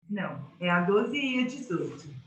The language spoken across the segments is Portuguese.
Não, é a 12 e a 18.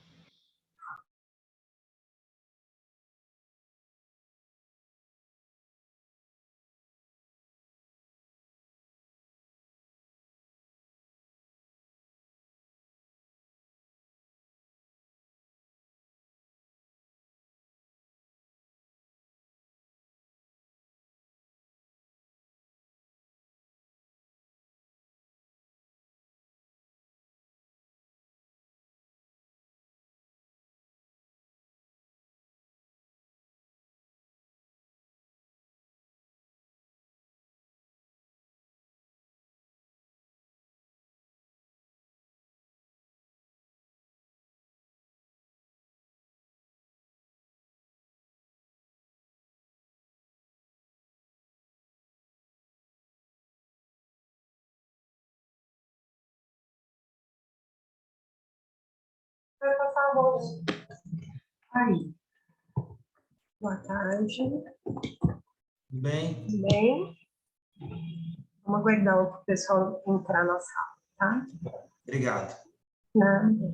Vai passar a voz. Aí, Boa tarde. Bem, Tudo bem? Vamos aguardar o pessoal entrar na sala, tá? obrigado. Nada.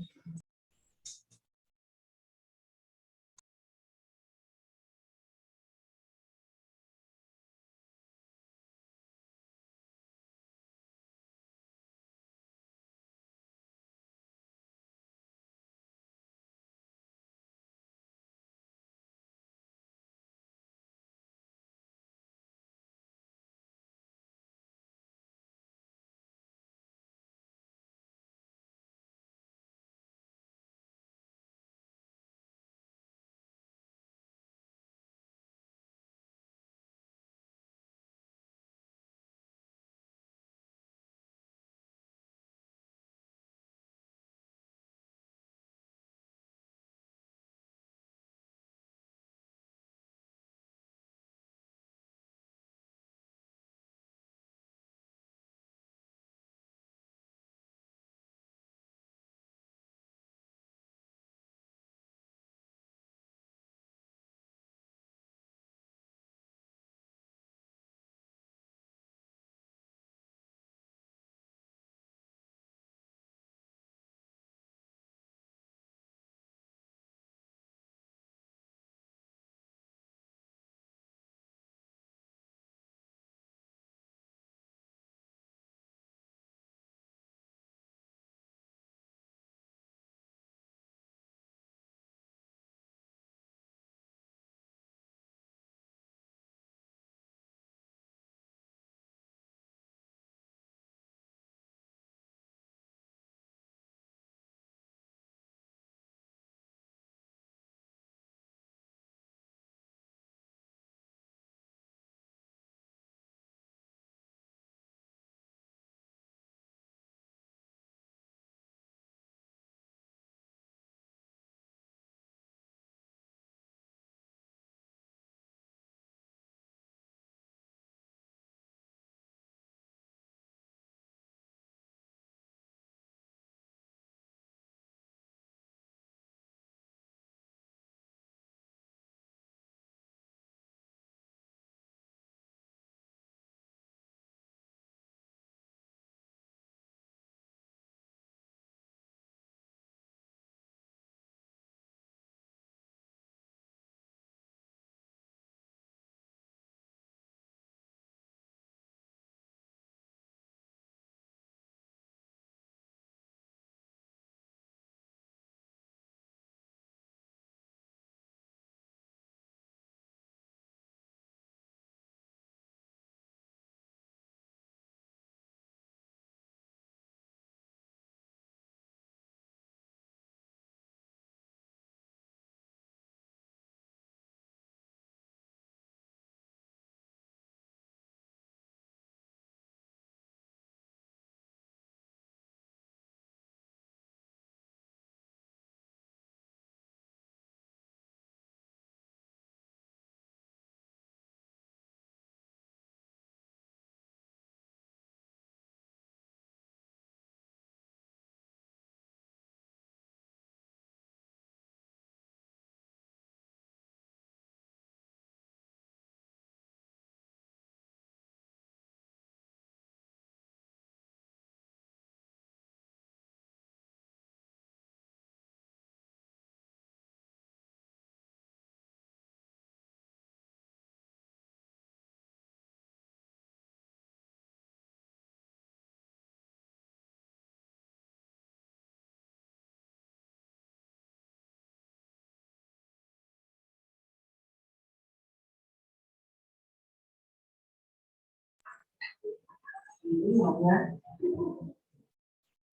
né?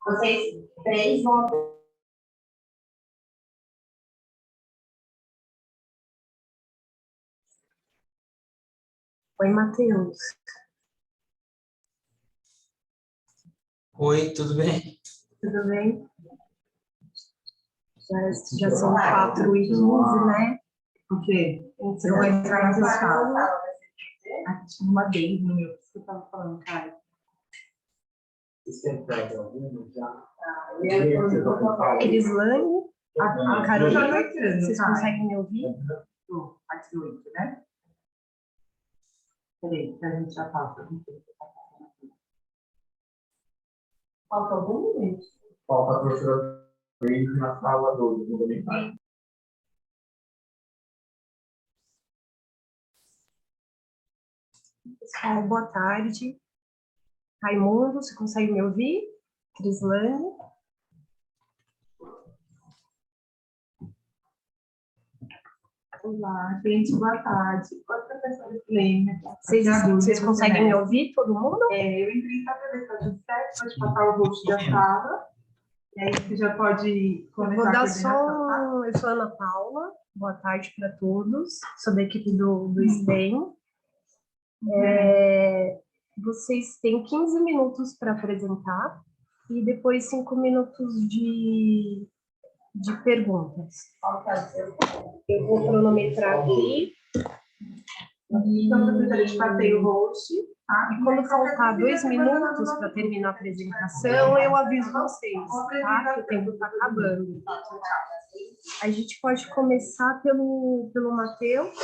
Vocês três vão. Oi, Matheus. Oi, tudo bem? Tudo bem? Já são 4h15, né? O quê? Você Eu vou vai entrar na na sala. Aqui tinha uma vez no meu, que você estava falando, cara. Crislane, a Carolina, vocês tá? conseguem me ouvir? Tô, parte 8, né? Peraí, que a gente já passa. Falta algum momento. Falta a professora Grace na sala 12, no domingo. Pessoal, boa tarde. Raimundo, você consegue me ouvir? Crislane? Olá, gente, boa tarde. Oi, professora Flêmia. Vocês conseguem me ouvir, todo mundo? Eu entrei só para ver se está tudo certo, pode passar o host da sala. E aí você já pode Vou começar a dar coordenação, tá? Eu sou a Ana Paula, boa tarde para todos, sou da equipe do STEM. Vocês têm 15 minutos para apresentar e depois 5 minutos de perguntas. Eu vou cronometrar aqui. Então, eu te passei o host, tá? E quando faltar 2 minutos para terminar a apresentação, eu aviso vocês, tá? Que o tempo está acabando. A gente pode começar pelo Matheus.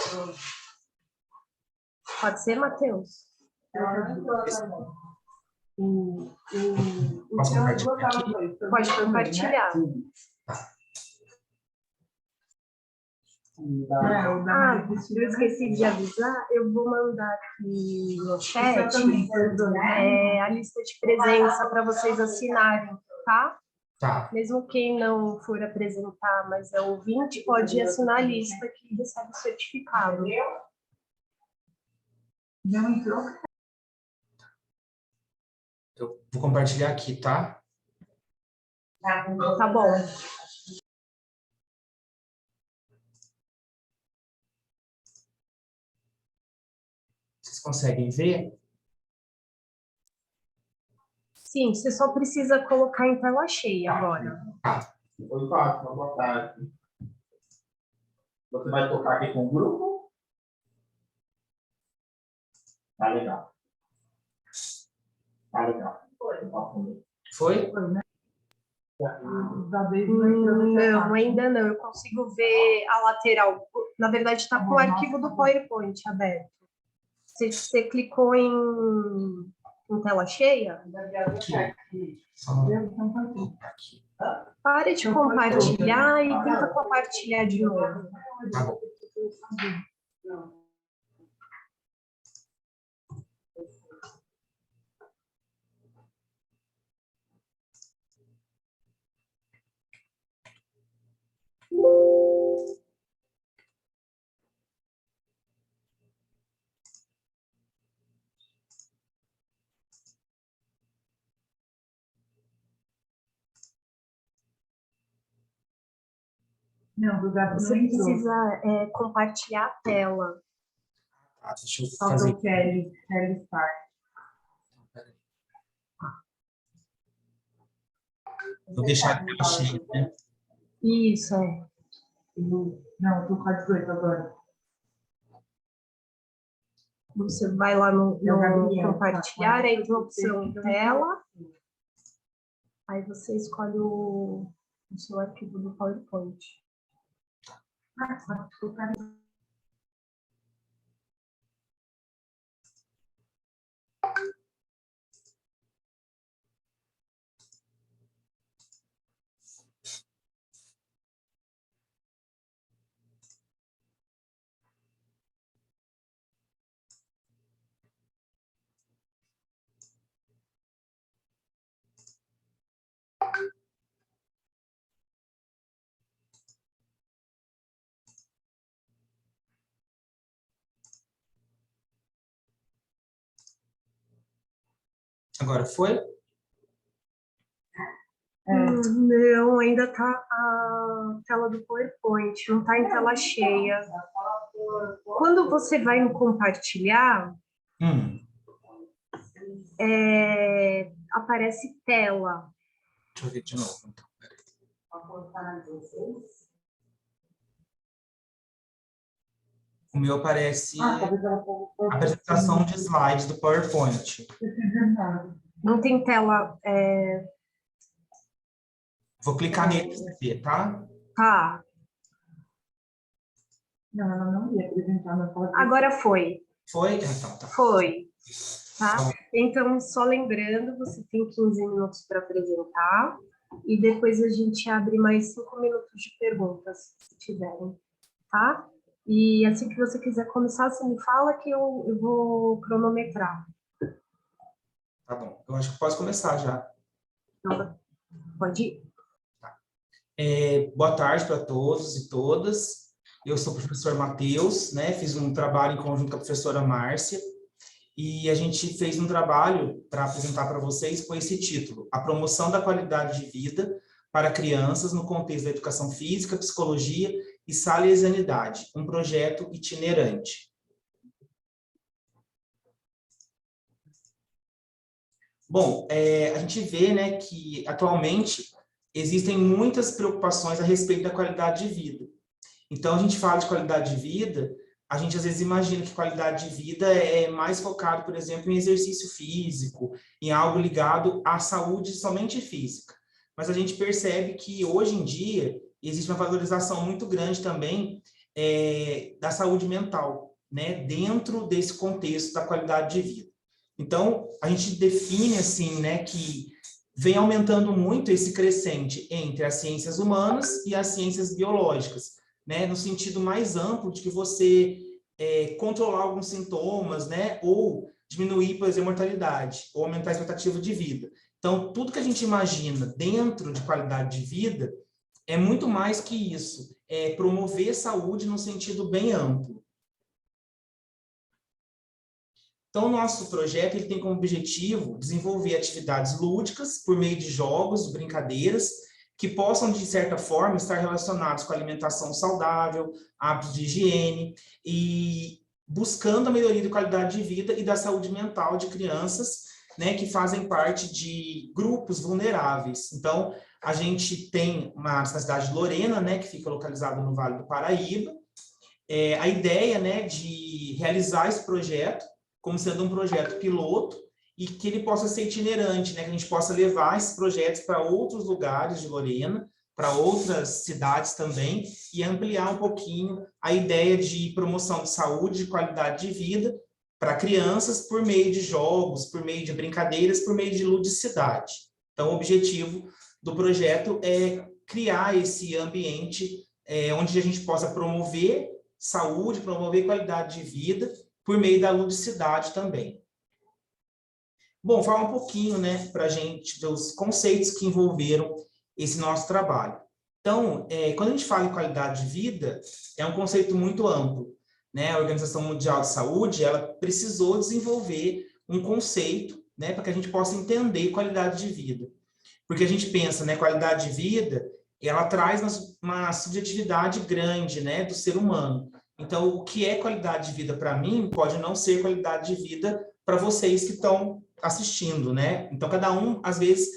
Pode ser, Matheus? Posso compartilhar aqui? Pode compartilhar. Eu esqueci de avisar, eu vou mandar aqui no chat a lista de presença para vocês assinarem, tá? Tá. Mesmo quem não for apresentar, mas é ouvinte, pode assinar a lista que recebe o certificado. Não entrou? Eu vou compartilhar aqui, tá? Tá bom. Vocês conseguem ver? Sim, você só precisa colocar em tela cheia agora. Oi, Fátima, boa tarde. Você vai tocar aqui com o grupo? Tá legal. Tá legal. Foi? Não, ainda não. Eu consigo ver a lateral. Na verdade, está com o arquivo do PowerPoint aberto. Você clicou em tela cheia? Aqui. Só não... aqui. Pare de compartilhar e tenta compartilhar de novo. Tá bom. Não, do Gabi Você não entrou. precisa compartilhar a tela. Tá, deixa eu Faltou fazer. o Kelly Start. Vou deixar a tela cheia, né? Isso, é. Não, do quase 18 agora. Você vai lá no Gabriel, compartilhar, entra na opção tela. Aí você escolhe o seu arquivo do PowerPoint. Agora foi? Não, ainda tá a tela do PowerPoint, não tá em tela cheia. Quando você vai no compartilhar, aparece tela. Deixa eu ver de novo. Então. O meu aparece apresentação de slides do PowerPoint. Não tem tela. Vou clicar nele para você ver, tá? Tá, Não, ela não ia apresentar, mas ela agora foi. Foi? Então, tá. Foi. Tá? Então, só lembrando, você tem 15 minutos para apresentar e depois a gente abre mais 5 minutos de perguntas, se tiverem, tá? E assim que você quiser começar, você me fala que eu vou cronometrar. Tá bom. Eu acho que posso começar já. Então, pode ir. Boa tarde para todos e todas. Eu sou o professor Matheus, né? Fiz um trabalho em conjunto com a professora Márcia e a gente fez um trabalho para apresentar para vocês com esse título: A promoção da qualidade de vida para crianças no contexto da educação física, psicologia e salesianidade, um projeto itinerante. Bom, a gente vê, né, que atualmente existem muitas preocupações a respeito da qualidade de vida. Então, a gente fala de qualidade de vida, a gente às vezes imagina que qualidade de vida é mais focado, por exemplo, em exercício físico, em algo ligado à saúde somente física. Mas a gente percebe que hoje em dia existe uma valorização muito grande também da saúde mental, né, dentro desse contexto da qualidade de vida. Então, a gente define assim, né, que vem aumentando muito esse crescente entre as ciências humanas e as ciências biológicas, né, no sentido mais amplo de que você controlar alguns sintomas, né, ou diminuir, por exemplo, a mortalidade, ou aumentar a expectativa de vida. Então, tudo que a gente imagina dentro de qualidade de vida é muito mais que isso, é promover saúde no sentido bem amplo. Então, o nosso projeto ele tem como objetivo desenvolver atividades lúdicas por meio de jogos, brincadeiras, que possam, de certa forma, estar relacionados com a alimentação saudável, hábitos de higiene, e buscando a melhoria da qualidade de vida e da saúde mental de crianças, né, que fazem parte de grupos vulneráveis. Então, a gente tem na cidade de Lorena, né, que fica localizada no Vale do Paraíba, a ideia, né, de realizar esse projeto como sendo um projeto piloto e que ele possa ser itinerante, né? Que a gente possa levar esses projetos para outros lugares de Lorena, para outras cidades também, e ampliar um pouquinho a ideia de promoção de saúde, de qualidade de vida para crianças por meio de jogos, por meio de brincadeiras, por meio de ludicidade. Então, o objetivo do projeto é criar esse ambiente onde a gente possa promover saúde, promover qualidade de vida, por meio da ludicidade também. Bom, falar um pouquinho, né, para a gente dos conceitos que envolveram esse nosso trabalho. Então, quando a gente fala em qualidade de vida, é um conceito muito amplo, né? A Organização Mundial de Saúde, ela precisou desenvolver um conceito, né, para que a gente possa entender qualidade de vida. Porque a gente pensa, né, qualidade de vida, ela traz uma subjetividade grande, né, do ser humano. Então, o que é qualidade de vida para mim pode não ser qualidade de vida para vocês que estão assistindo, né? Então, cada um, às vezes,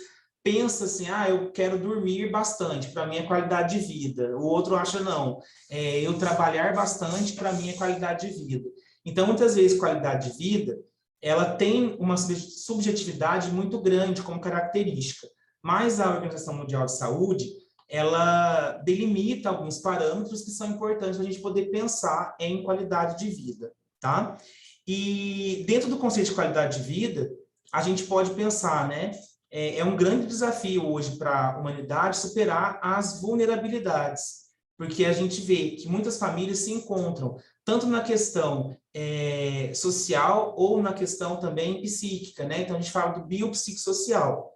pensa assim, eu quero dormir bastante, para mim é qualidade de vida. O outro acha, não, eu trabalhar bastante, para mim é qualidade de vida. Então, muitas vezes, qualidade de vida, ela tem uma subjetividade muito grande como característica. Mas a Organização Mundial de Saúde, ela delimita alguns parâmetros que são importantes para a gente poder pensar em qualidade de vida, tá? E dentro do conceito de qualidade de vida, a gente pode pensar, né? É um grande desafio hoje para a humanidade superar as vulnerabilidades, porque a gente vê que muitas famílias se encontram tanto na questão social ou na questão também psíquica, né? Então, a gente fala do biopsicossocial.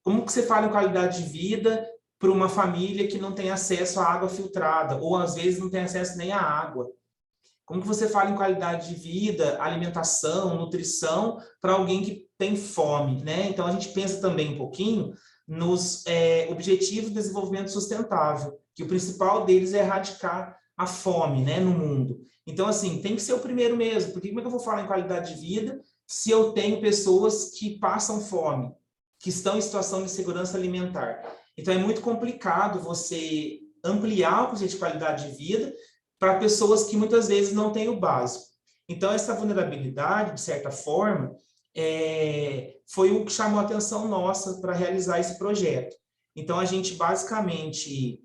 Como que você fala em qualidade de vida para uma família que não tem acesso à água filtrada, ou às vezes não tem acesso nem à água? Como que você fala em qualidade de vida, alimentação, nutrição, para alguém que tem fome, né? Então, a gente pensa também um pouquinho nos Objetivos de Desenvolvimento Sustentável, que o principal deles é erradicar a fome, né, no mundo. Então, assim, tem que ser o primeiro mesmo, porque como é que eu vou falar em qualidade de vida se eu tenho pessoas que passam fome, que estão em situação de insegurança alimentar? Então, é muito complicado você ampliar o conceito de qualidade de vida para pessoas que muitas vezes não têm o básico. Então, essa vulnerabilidade, de certa forma, foi o que chamou a atenção nossa para realizar esse projeto. Então, a gente basicamente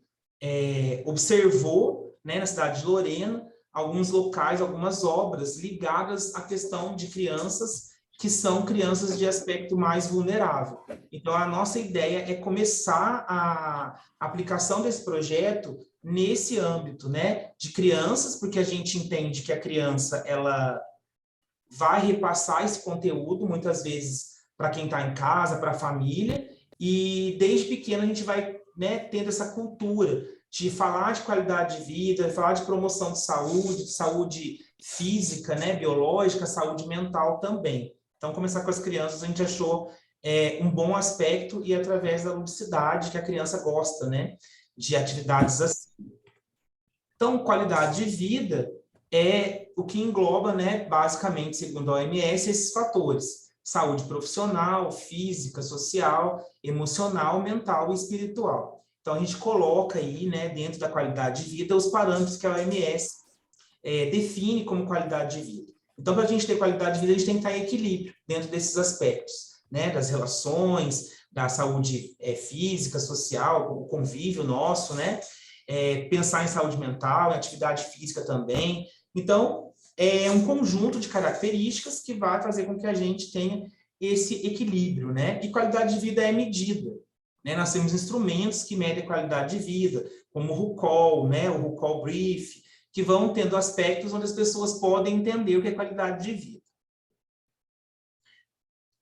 observou, né, na cidade de Lorena, alguns locais, algumas obras ligadas à questão de crianças que são crianças de aspecto mais vulnerável. Então, a nossa ideia é começar a aplicação desse projeto nesse âmbito, né, de crianças, porque a gente entende que a criança, ela vai repassar esse conteúdo, muitas vezes, para quem está em casa, para a família, e desde pequeno a gente vai, né, tendo essa cultura de falar de qualidade de vida, falar de promoção de saúde física, né, biológica, saúde mental também. Então, começar com as crianças, a gente achou um bom aspecto e através da ludicidade que a criança gosta, né, de atividades assim. Então, qualidade de vida é o que engloba, né, basicamente, segundo a OMS, esses fatores: saúde profissional, física, social, emocional, mental e espiritual. Então, a gente coloca aí, né, dentro da qualidade de vida, os parâmetros que a OMS define como qualidade de vida. Então, para a gente ter qualidade de vida, a gente tem que estar em equilíbrio dentro desses aspectos, né, das relações, da saúde física, social, o convívio nosso, né, pensar em saúde mental, em atividade física também. Então, é um conjunto de características que vai fazer com que a gente tenha esse equilíbrio, né? E qualidade de vida é medida, né? Nós temos instrumentos que medem a qualidade de vida, como o RUCOL, né? O RUCOL Brief, que vão tendo aspectos onde as pessoas podem entender o que é qualidade de vida.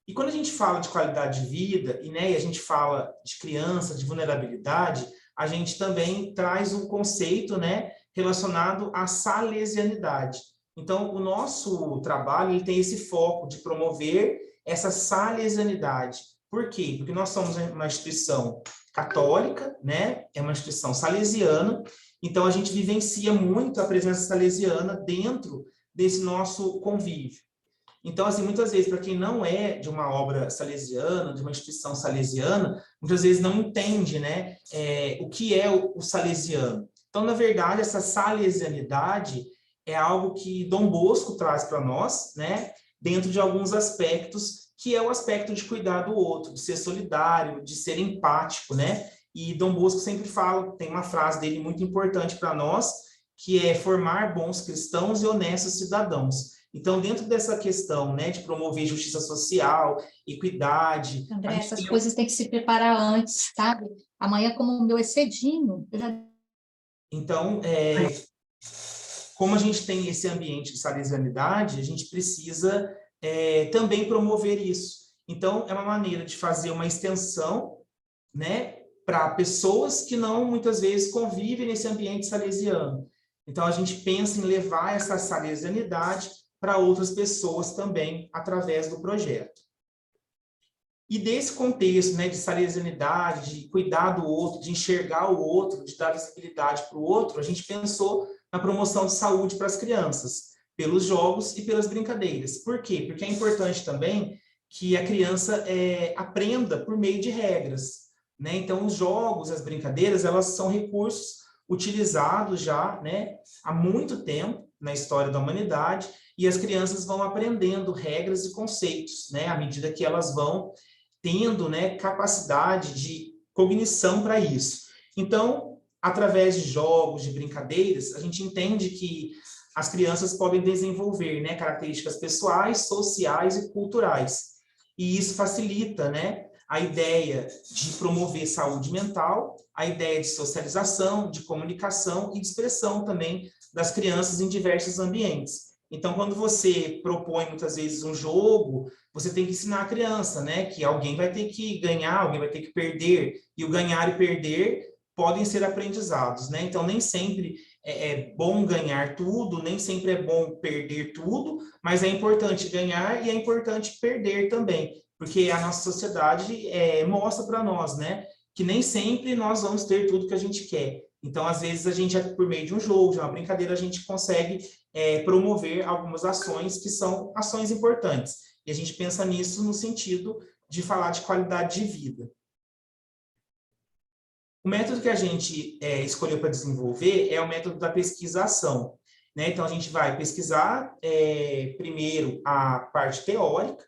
E quando a gente fala de qualidade de vida, e a gente fala de criança, de vulnerabilidade, a gente também traz um conceito, né, relacionado à salesianidade. Então, o nosso trabalho ele tem esse foco de promover essa salesianidade. Por quê? Porque nós somos uma instituição católica, né, é uma instituição salesiana, então a gente vivencia muito a presença salesiana dentro desse nosso convívio. Então, assim, muitas vezes, para quem não é de uma obra salesiana, de uma instituição salesiana, muitas vezes não entende, né, o que é o salesiano. Então, na verdade, essa salesianidade é algo que Dom Bosco traz para nós, né, dentro de alguns aspectos, que é o aspecto de cuidar do outro, de ser solidário, de ser empático, né? E Dom Bosco sempre fala, tem uma frase dele muito importante para nós, que é formar bons cristãos e honestos cidadãos. Então, dentro dessa questão, né, de promover justiça social, equidade... André, essas coisas tem que se preparar antes, sabe? Amanhã, como o meu é cedinho, eu já... Então, como a gente tem esse ambiente de salesianidade, a gente precisa também promover isso. Então, é uma maneira de fazer uma extensão, né, para pessoas que não, muitas vezes, convivem nesse ambiente salesiano. Então, a gente pensa em levar essa salesianidade para outras pessoas também, através do projeto. E desse contexto, né, de salesianidade, de cuidar do outro, de enxergar o outro, de dar visibilidade para o outro, a gente pensou na promoção de saúde para as crianças, pelos jogos e pelas brincadeiras. Por quê? Porque é importante também que a criança aprenda por meio de regras, né? Então, os jogos, as brincadeiras, elas são recursos utilizados já, né, há muito tempo na história da humanidade, e as crianças vão aprendendo regras e conceitos, né, à medida que elas vão tendo, né, capacidade de cognição para isso. Então, através de jogos, de brincadeiras, a gente entende que as crianças podem desenvolver, né, características pessoais, sociais e culturais. E isso facilita, né, a ideia de promover saúde mental, a ideia de socialização, de comunicação e de expressão também das crianças em diversos ambientes. Então, quando você propõe, muitas vezes, um jogo, você tem que ensinar a criança, né, que alguém vai ter que ganhar, alguém vai ter que perder, e o ganhar e perder podem ser aprendizados, né? Então, nem sempre é bom ganhar tudo, nem sempre é bom perder tudo, mas é importante ganhar e é importante perder também. porque a nossa sociedade mostra para nós, né, que nem sempre nós vamos ter tudo que a gente quer. Então, às vezes, a gente, por meio de um jogo, de uma brincadeira, a gente consegue promover algumas ações que são ações importantes. E a gente pensa nisso no sentido de falar de qualidade de vida. O método que a gente escolheu para desenvolver é o método da pesquisa-ação, né? Então, a gente vai pesquisar primeiro a parte teórica,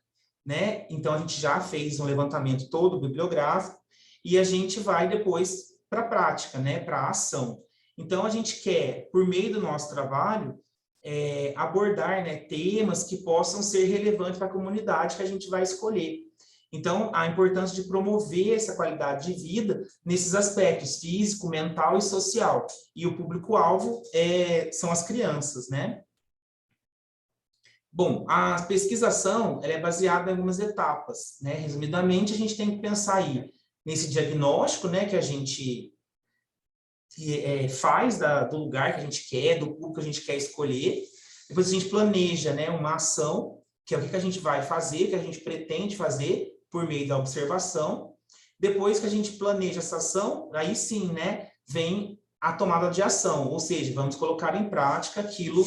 né? Então, a gente já fez um levantamento todo bibliográfico e a gente vai depois para a prática, né? Para a ação. Então, a gente quer, por meio do nosso trabalho, abordar, né, temas que possam ser relevantes para a comunidade que a gente vai escolher. Então, a importância de promover essa qualidade de vida nesses aspectos físico, mental e social. E o público-alvo são as crianças, né? Bom, a pesquisação ela é baseada em algumas etapas, né? Resumidamente, a gente tem que pensar aí nesse diagnóstico, né, que a gente faz do lugar que a gente quer, do público que a gente quer escolher. Depois a gente planeja, né, uma ação, que é o que a gente vai fazer, o que a gente pretende fazer por meio da observação. Depois que a gente planeja essa ação, aí sim, né, vem a tomada de ação, ou seja, vamos colocar em prática aquilo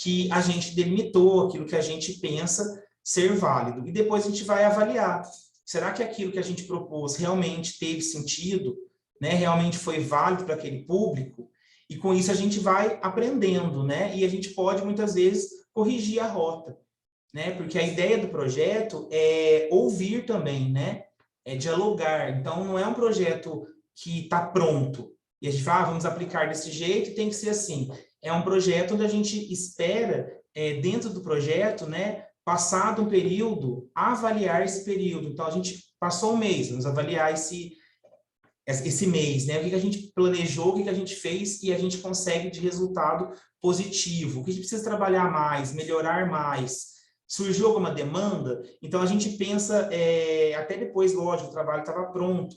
que a gente delimitou, aquilo que a gente pensa ser válido. E depois a gente vai avaliar, será que aquilo que a gente propôs realmente teve sentido, né, realmente foi válido para aquele público? E com isso a gente vai aprendendo, né, e a gente pode muitas vezes corrigir a rota, né, porque a ideia do projeto é ouvir também, né, é dialogar. Então, não é um projeto que está pronto, e a gente fala, vamos aplicar desse jeito, tem que ser assim. É um projeto onde a gente espera, dentro do projeto, né, passado um período, avaliar esse período. Então, a gente passou um mês, vamos avaliar esse mês, né? O que a gente planejou, o que a gente fez e a gente consegue de resultado positivo. O que a gente precisa trabalhar mais, melhorar mais. Surgiu alguma demanda? Então, a gente pensa, até depois, lógico, o trabalho estava pronto.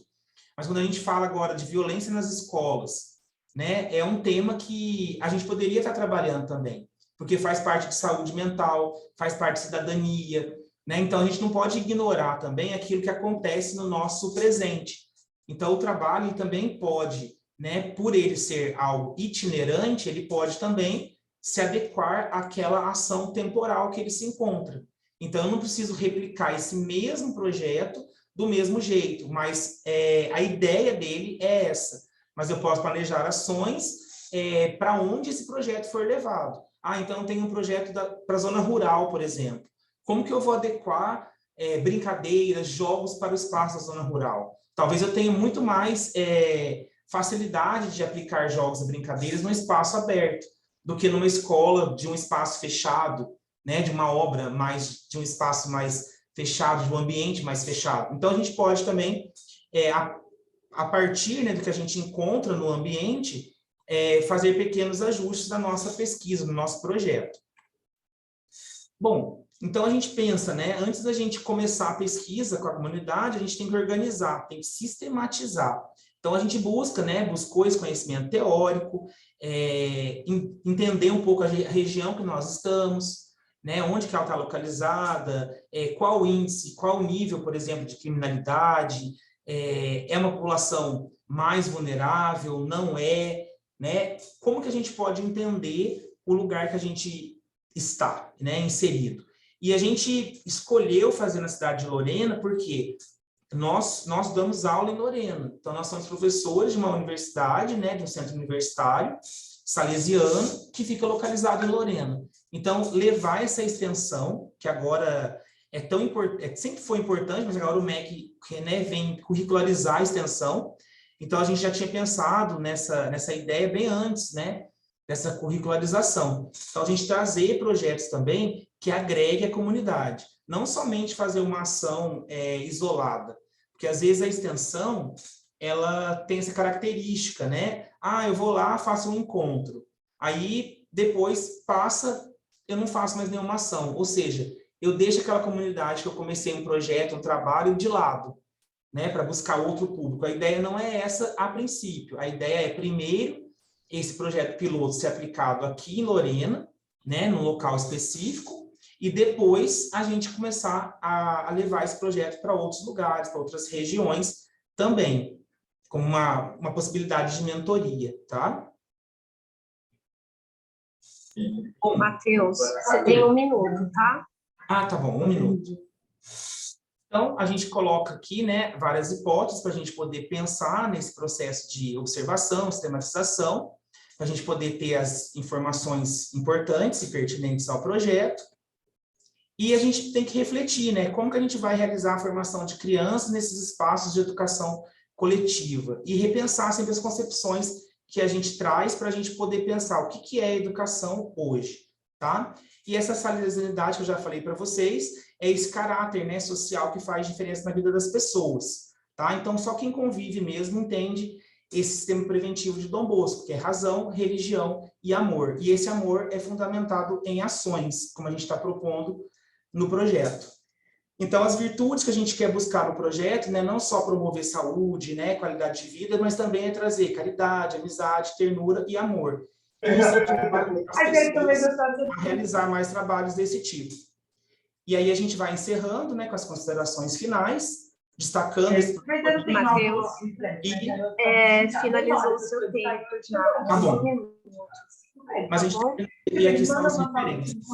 Mas quando a gente fala agora de violência nas escolas, né, é um tema que a gente poderia estar trabalhando também, porque faz parte de saúde mental, faz parte de cidadania, né? Então, a gente não pode ignorar também aquilo que acontece no nosso presente. Então, o trabalho também pode, né, por ele ser algo itinerante, ele pode também se adequar àquela ação temporal que ele se encontra. Então, eu não preciso replicar esse mesmo projeto do mesmo jeito, mas a ideia dele é essa. Mas eu posso planejar ações para onde esse projeto for levado. Então tem um projeto para a zona rural, por exemplo. Como que eu vou adequar brincadeiras, jogos para o espaço da zona rural? Talvez eu tenha muito mais facilidade de aplicar jogos e brincadeiras no espaço aberto do que numa escola de um espaço fechado, né, de uma obra de um espaço mais fechado, de um ambiente mais fechado. Então, a gente pode também, a partir, né, do que a gente encontra no ambiente, fazer pequenos ajustes na nossa pesquisa, no nosso projeto. Bom, então a gente pensa, né, antes da gente começar a pesquisa com a comunidade, a gente tem que organizar, tem que sistematizar. Então, a gente buscou esse conhecimento teórico, entender um pouco a região que nós estamos, né, onde que ela está localizada, qual o índice, qual o nível, por exemplo, de criminalidade, é uma população mais vulnerável, não é, né? Como que a gente pode entender o lugar que a gente está, né, inserido? E a gente escolheu fazer na cidade de Lorena porque nós damos aula em Lorena. Então, nós somos professores de uma universidade, né, de um centro universitário salesiano, que fica localizado em Lorena. Então, levar essa extensão, que agora é tão importante, sempre foi importante, mas agora o MEC, né, vem curricularizar a extensão. Então, a gente já tinha pensado nessa ideia bem antes, né, dessa curricularização. Então, a gente trazer projetos também que agreguem a comunidade. Não somente fazer uma ação isolada, porque às vezes a extensão, ela tem essa característica, né? Eu vou lá, faço um encontro. Aí, depois passa, eu não faço mais nenhuma ação. Ou seja, eu deixo aquela comunidade que eu comecei um projeto, um trabalho de lado, né, para buscar outro público. A ideia não é essa a princípio. A ideia é, primeiro, esse projeto piloto ser aplicado aqui em Lorena, né, num local específico, e depois a gente começar a levar esse projeto para outros lugares, para outras regiões também, como uma possibilidade de mentoria, tá? Bom, Matheus, você tem 1 minuto, tá? tá bom, 1 minuto. Então, a gente coloca aqui, né, várias hipóteses para a gente poder pensar nesse processo de observação, sistematização, para a gente poder ter as informações importantes e pertinentes ao projeto. E a gente tem que refletir, né, como que a gente vai realizar a formação de crianças nesses espaços de educação coletiva e repensar sempre as concepções que a gente traz para a gente poder pensar o que é educação hoje, tá? E essa salienidade que eu já falei para vocês é esse caráter, né, social que faz diferença na vida das pessoas, tá? Então, só quem convive mesmo entende esse sistema preventivo de Dom Bosco, que é razão, religião e amor. E esse amor é fundamentado em ações, como a gente está propondo no projeto. Então, as virtudes que a gente quer buscar no projeto, né, não só promover saúde, né, qualidade de vida, mas também é trazer caridade, amizade, ternura e amor. E incentivar as pessoas a realizar mais trabalhos desse tipo. E aí a gente vai encerrando, né, com as considerações finais, destacando esse Matheus, finalizou o seu tempo já. Tá bom. Mas a gente tem a questão das referências.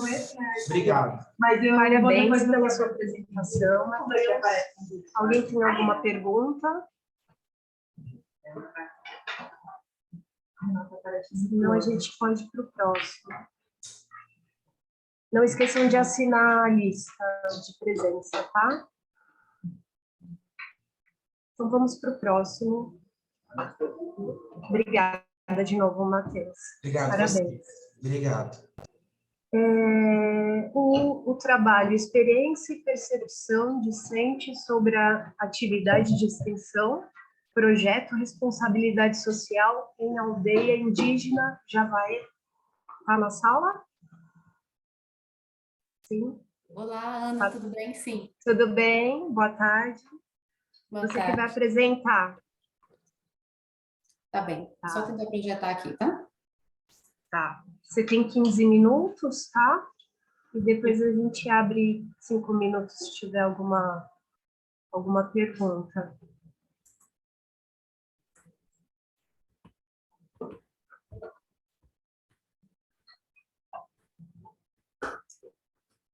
Obrigado. Parabéns pela sua apresentação, Matheus. Alguém tem alguma pergunta? Senão a gente pode ir para o próximo. Não esqueçam de assinar a lista de presença, tá? Então vamos para o próximo. Obrigada de novo, Matheus. Obrigado. Parabéns. Obrigado. O trabalho Experiência e Percepção Discente sobre a Atividade de Extensão, Projeto Responsabilidade Social em Aldeia Indígena Javaé. Está na sala? Sim. Olá, Ana, tudo bem? Sim. Tudo bem? Boa tarde. Boa Você que tarde. vai apresentar. Tá bem. Tá. Só tentar projetar aqui, tá? Tá. Você tem 15 minutos, tá? E depois a gente abre 5 minutos se tiver alguma pergunta.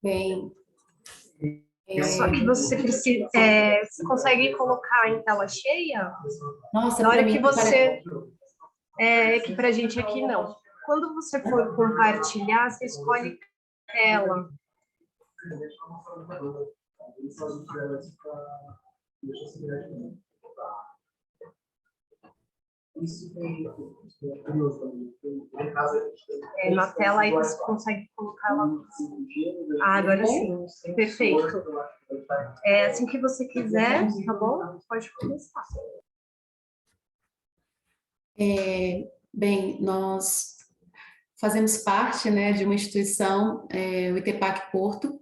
Bem. Só que você precisa. Você consegue colocar em tela cheia? Nossa, Na hora pra que mim, você. Que pra gente aqui não. Quando você for compartilhar, você escolhe tela. Na tela aí você consegue colocar lá. Agora sim. Perfeito. Assim que você quiser, tá bom? Pode começar. Bem, nós fazemos parte, né, de uma instituição, o ITEPAC Porto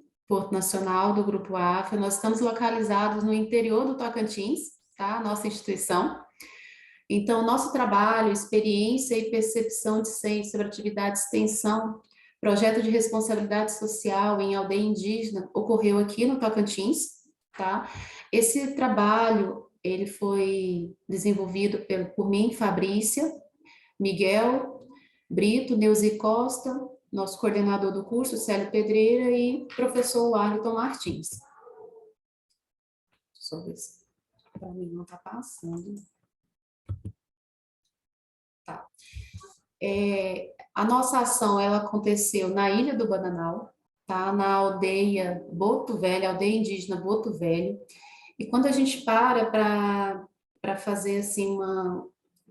Nacional do Grupo AFA. Nós estamos localizados no interior do Tocantins, tá? Nossa instituição. Então, nosso trabalho, experiência e percepção de ciência sobre atividade de extensão, projeto de responsabilidade social em aldeia indígena, ocorreu aqui no Tocantins, tá? Esse trabalho, ele foi desenvolvido por mim, Fabrícia, Miguel Brito, Neuzi Costa, nosso coordenador do curso, Célio Pedreira, e professor Arlton Martins. Só ver se para mim não está passando. Tá. A nossa ação, ela aconteceu na Ilha do Bananal, tá? Na aldeia Boto Velho, aldeia indígena Boto Velho. E quando a gente para fazer assim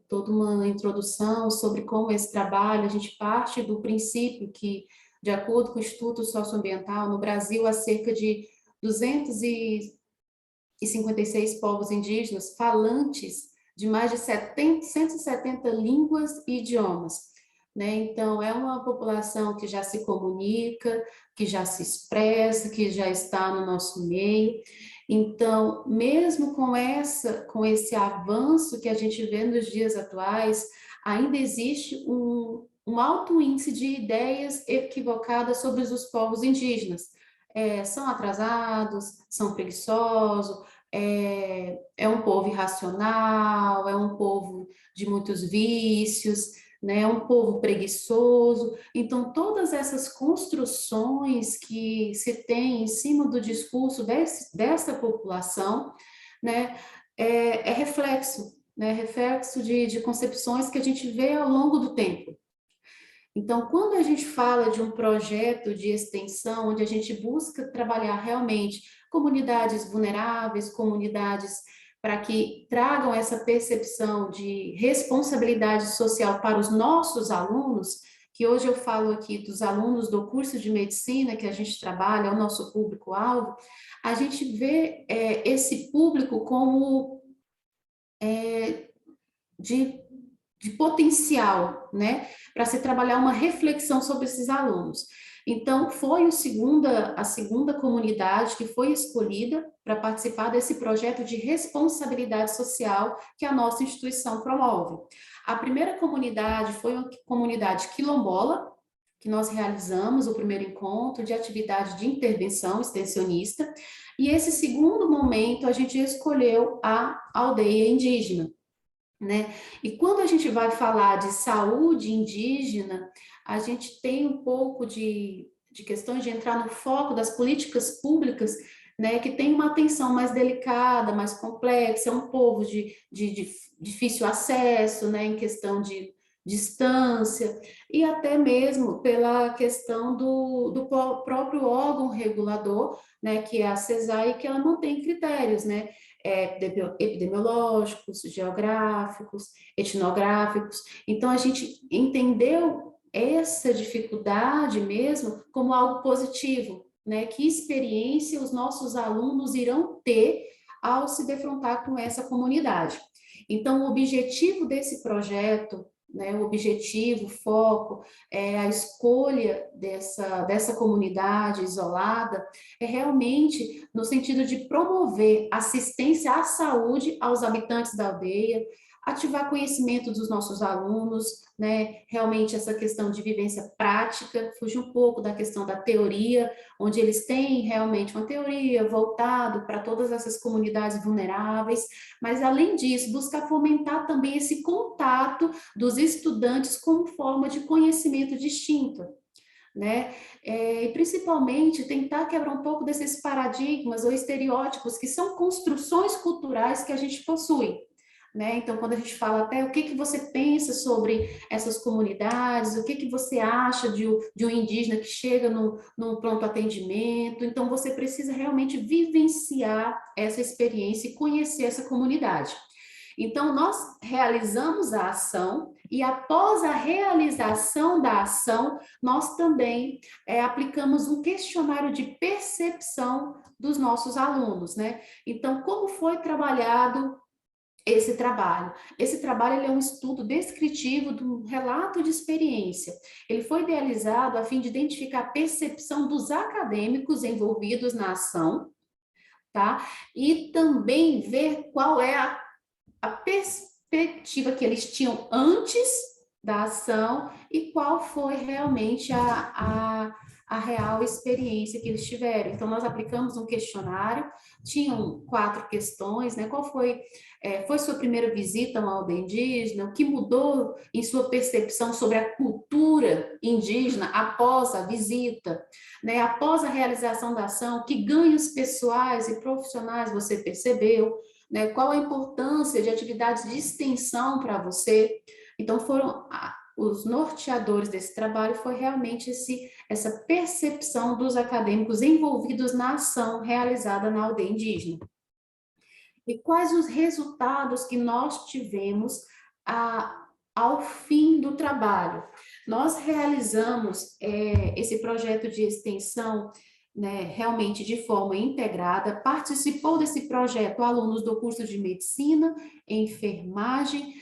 toda uma introdução sobre como esse trabalho, a gente parte do princípio que, de acordo com o Instituto Socioambiental, no Brasil há cerca de 256 povos indígenas falantes de mais de 170 línguas e idiomas, né? Então, é uma população que já se comunica, que já se expressa, que já está no nosso meio. Então, mesmo com esse avanço que a gente vê nos dias atuais, ainda existe um alto índice de ideias equivocadas sobre os povos indígenas, são atrasados, são preguiçosos, é um povo irracional, é um povo de muitos vícios, né? É um povo preguiçoso. Então, todas essas construções que se tem em cima do discurso dessa população, né, é reflexo, né? Reflexo de concepções que a gente vê ao longo do tempo. Então, quando a gente fala de um projeto de extensão, onde a gente busca trabalhar realmente comunidades vulneráveis, comunidades para que tragam essa percepção de responsabilidade social para os nossos alunos, que hoje eu falo aqui dos alunos do curso de medicina que a gente trabalha, é o nosso público-alvo, a gente vê esse público como de potencial, né, para se trabalhar uma reflexão sobre esses alunos. Então, foi a segunda comunidade que foi escolhida para participar desse projeto de responsabilidade social que a nossa instituição promove. A primeira comunidade foi uma comunidade quilombola, que nós realizamos o primeiro encontro de atividade de intervenção extensionista, e esse segundo momento a gente escolheu a aldeia indígena, né? E quando a gente vai falar de saúde indígena, a gente tem um pouco de questões de entrar no foco das políticas públicas, né, que tem uma atenção mais delicada, mais complexa, é um povo de difícil acesso, né, em questão de distância, e até mesmo pela questão do próprio órgão regulador, né, que é a CESAI, que ela não tem critérios, né, epidemiológicos, geográficos, etnográficos. Então, a gente entendeu essa dificuldade mesmo como algo positivo, né? Que experiência os nossos alunos irão ter ao se defrontar com essa comunidade. Então, o objetivo desse projeto, né, o objetivo, o foco, a escolha dessa comunidade isolada é realmente no sentido de promover assistência à saúde aos habitantes da aldeia, ativar conhecimento dos nossos alunos, né, realmente essa questão de vivência prática, fugir um pouco da questão da teoria, onde eles têm realmente uma teoria voltada para todas essas comunidades vulneráveis, mas além disso, buscar fomentar também esse contato dos estudantes como forma de conhecimento distinto, né? E principalmente tentar quebrar um pouco desses paradigmas ou estereótipos que são construções culturais que a gente possui, né? Então, quando a gente fala até o que você pensa sobre essas comunidades, o que você acha de um indígena que chega no pronto atendimento, então você precisa realmente vivenciar essa experiência e conhecer essa comunidade. Então, nós realizamos a ação e após a realização da ação, nós também aplicamos um questionário de percepção dos nossos alunos, né? Então, como foi trabalhado esse trabalho? Esse trabalho ele é um estudo descritivo de um relato de experiência. Ele foi idealizado a fim de identificar a percepção dos acadêmicos envolvidos na ação, tá? E também ver qual é a perspectiva que eles tinham antes da ação e qual foi realmente a real experiência que eles tiveram. Então, nós aplicamos um questionário, tinham 4 questões, né? Qual foi sua primeira visita a uma aldeia indígena? O que mudou em sua percepção sobre a cultura indígena após a visita? Né? Após a realização da ação, que ganhos pessoais e profissionais você percebeu? Né? Qual a importância de atividades de extensão para você? Então, foram os norteadores desse trabalho foi realmente essa percepção dos acadêmicos envolvidos na ação realizada na aldeia indígena. E quais os resultados que nós tivemos ao fim do trabalho? Nós realizamos esse projeto de extensão, né, realmente de forma integrada. Participou desse projeto alunos do curso de medicina, enfermagem,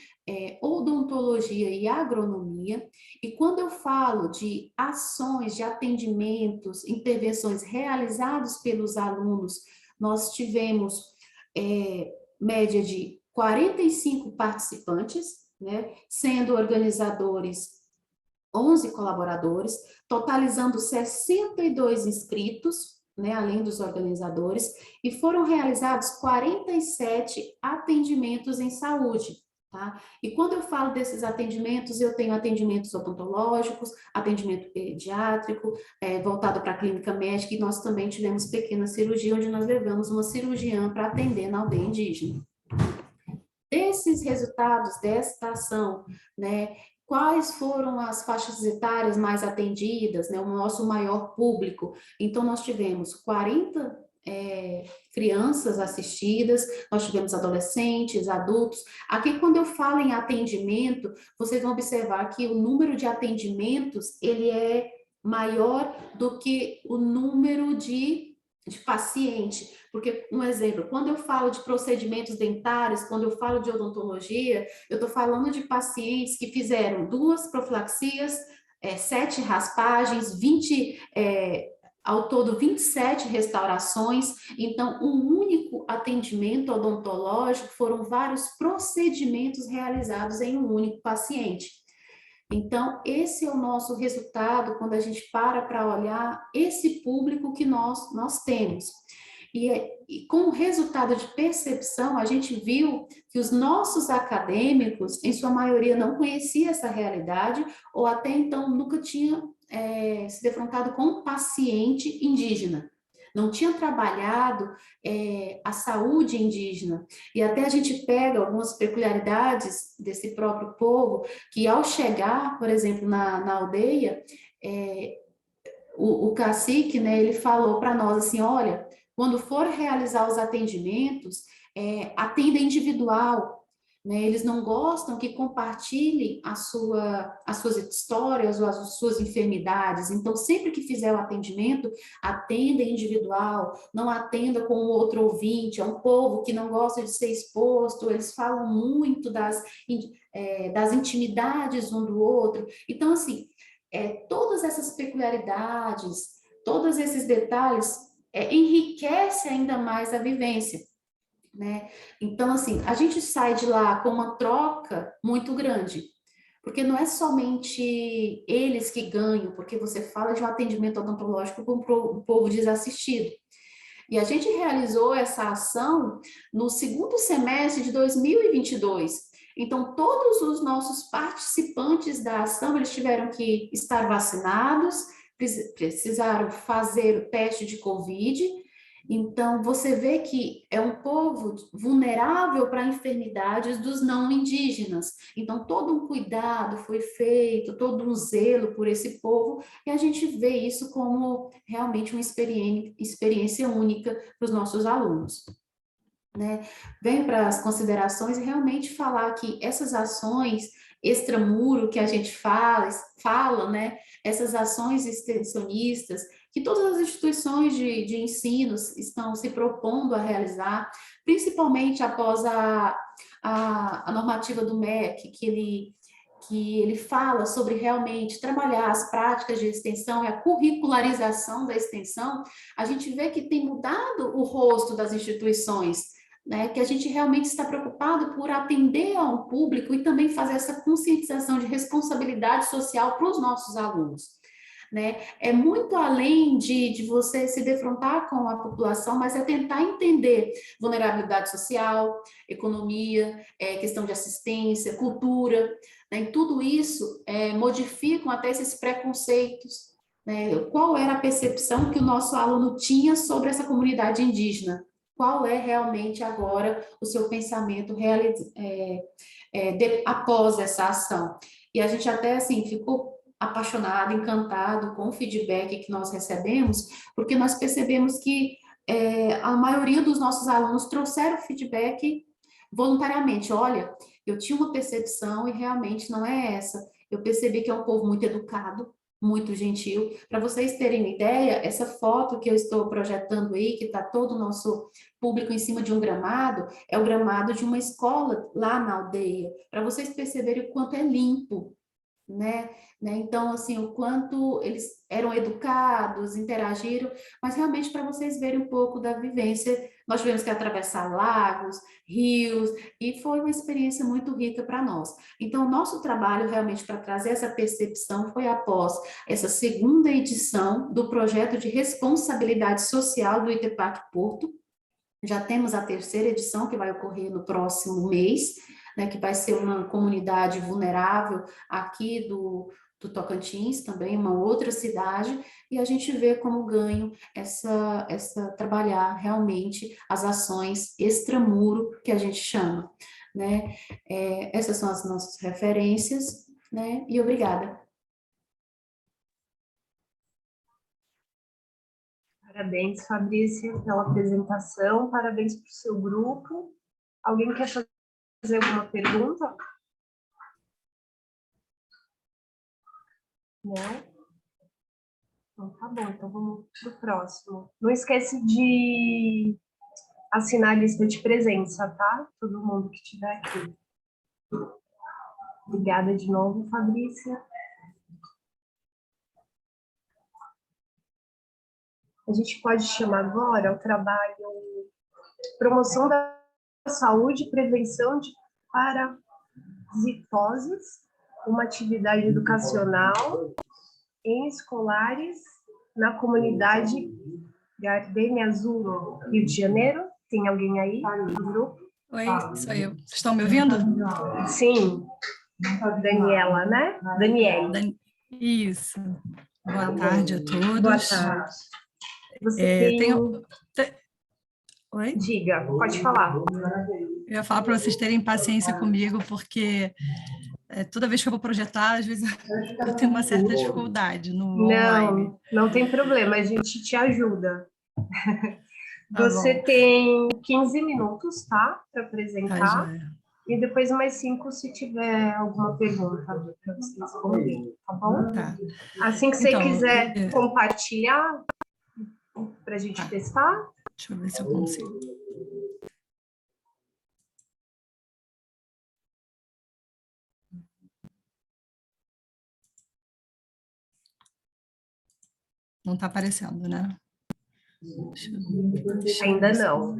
odontologia e agronomia. E quando eu falo de ações, de atendimentos, intervenções realizadas pelos alunos, nós tivemos média de 45 participantes, né, sendo organizadores 11 colaboradores, totalizando 62 inscritos, né, além dos organizadores, e foram realizados 47 atendimentos em saúde, tá? E quando eu falo desses atendimentos, eu tenho atendimentos odontológicos, atendimento pediátrico, voltado para a clínica médica, e nós também tivemos pequena cirurgia, onde nós levamos uma cirurgiã para atender na aldeia indígena. Desses resultados desta ação, né, quais foram as faixas etárias mais atendidas, né, o nosso maior público? Então, nós tivemos 40 crianças assistidas, nós tivemos adolescentes, adultos. Aqui, quando eu falo em atendimento, vocês vão observar que o número de atendimentos, ele é maior do que o número de paciente, porque, um exemplo, quando eu falo de procedimentos dentários, quando eu falo de odontologia, eu estou falando de pacientes que fizeram 2 profilaxias, 7 raspagens, ao todo 27 restaurações. Então, um único atendimento odontológico foram vários procedimentos realizados em um único paciente. Então, esse é o nosso resultado quando a gente para olhar esse público que nós temos. E com o resultado de percepção, a gente viu que os nossos acadêmicos, em sua maioria, não conheciam essa realidade, ou até então nunca tinham se defrontado com um paciente indígena. Não tinha trabalhado a saúde indígena. E até a gente pega algumas peculiaridades desse próprio povo, que ao chegar, por exemplo, na aldeia, o cacique, né, ele falou para nós assim, olha, quando for realizar os atendimentos, atenda individual, né? Eles não gostam que compartilhem as suas histórias ou as suas enfermidades. Então, sempre que fizer o atendimento, atenda individual, não atenda com o outro ouvinte. É um povo que não gosta de ser exposto, eles falam muito das intimidades um do outro. Então, assim, todas essas peculiaridades, todos esses detalhes, enriquece ainda mais a vivência, né? Então, assim, a gente sai de lá com uma troca muito grande, porque não é somente eles que ganham, porque você fala de um atendimento odontológico para um povo desassistido. E a gente realizou essa ação no segundo semestre de 2022. Então, todos os nossos participantes da ação, eles tiveram que estar vacinados, precisaram fazer o teste de Covid. Então, você vê que é um povo vulnerável para enfermidades dos não indígenas. Então, todo um cuidado foi feito, todo um zelo por esse povo, e a gente vê isso como realmente uma experiência única para os nossos alunos, né? Venho para as considerações e realmente falar que essas ações extramuro que a gente fala, né? Essas ações extensionistas, que todas as instituições de ensino estão se propondo a realizar, principalmente após a normativa do MEC, que ele fala sobre realmente trabalhar as práticas de extensão e a curricularização da extensão, a gente vê que tem mudado o rosto das instituições, né, que a gente realmente está preocupado por atender a um público e também fazer essa conscientização de responsabilidade social para os nossos alunos, né? É muito além de você se defrontar com a população, mas é tentar entender vulnerabilidade social, economia, questão de assistência, cultura, né? E tudo isso modificam até esses preconceitos, né? Qual era a percepção que o nosso aluno tinha sobre essa comunidade indígena? Qual é realmente agora o seu pensamento após essa ação? E a gente até, assim, ficou apaixonado, encantado com o feedback que nós recebemos, porque nós percebemos que a maioria dos nossos alunos trouxeram feedback voluntariamente. Olha, eu tinha uma percepção e realmente não é essa. Eu percebi que é um povo muito educado, muito gentil. Para vocês terem uma ideia, essa foto que eu estou projetando aí, que está todo o nosso público em cima de um gramado, é o gramado de uma escola lá na aldeia, para vocês perceberem o quanto é limpo, né? Então, assim, o quanto eles eram educados, interagiram, mas realmente para vocês verem um pouco da vivência nós tivemos que atravessar lagos, rios, e foi uma experiência muito rica para nós. Então, o nosso trabalho realmente para trazer essa percepção foi após essa segunda edição do projeto de responsabilidade social do Itepac Porto. Já temos a terceira edição, que vai ocorrer no próximo mês, né, que vai ser uma comunidade vulnerável aqui do Tocantins, também uma outra cidade, e a gente vê como ganho essa trabalhar realmente as ações extramuro, que a gente chama, né? Essas são as nossas referências, né? E obrigada. Parabéns, Fabrícia, pela apresentação, parabéns para o seu grupo. Alguém quer fazer alguma pergunta? Não? Então, tá bom, então vamos para o próximo. Não esquece de assinar a lista de presença, tá? Todo mundo que estiver aqui. Obrigada de novo, Fabrícia. A gente pode chamar agora o trabalho Promoção da Saúde e Prevenção de Parasitoses, uma atividade educacional em escolares na comunidade Gardenia Azul, Rio de Janeiro. Tem alguém aí no grupo? Oi, sou eu. Vocês estão me ouvindo? Sim, Daniela, né? Daniele. Isso. Boa tarde a todos. Boa tarde. Você Oi? Diga, pode falar. Eu ia falar para vocês terem paciência comigo, porque toda vez que eu vou projetar, às vezes eu tenho uma certa dificuldade no online. Não tem problema, a gente te ajuda. Tá Você bom. tem 15 minutos, tá? Para apresentar. Tá, joia. E depois mais 5 se tiver alguma pergunta para você responder, tá bom? Tá. Assim que você Então, quiser compartilhar, para a gente testar. Deixa eu ver se eu consigo. Não está aparecendo, né? Ainda não.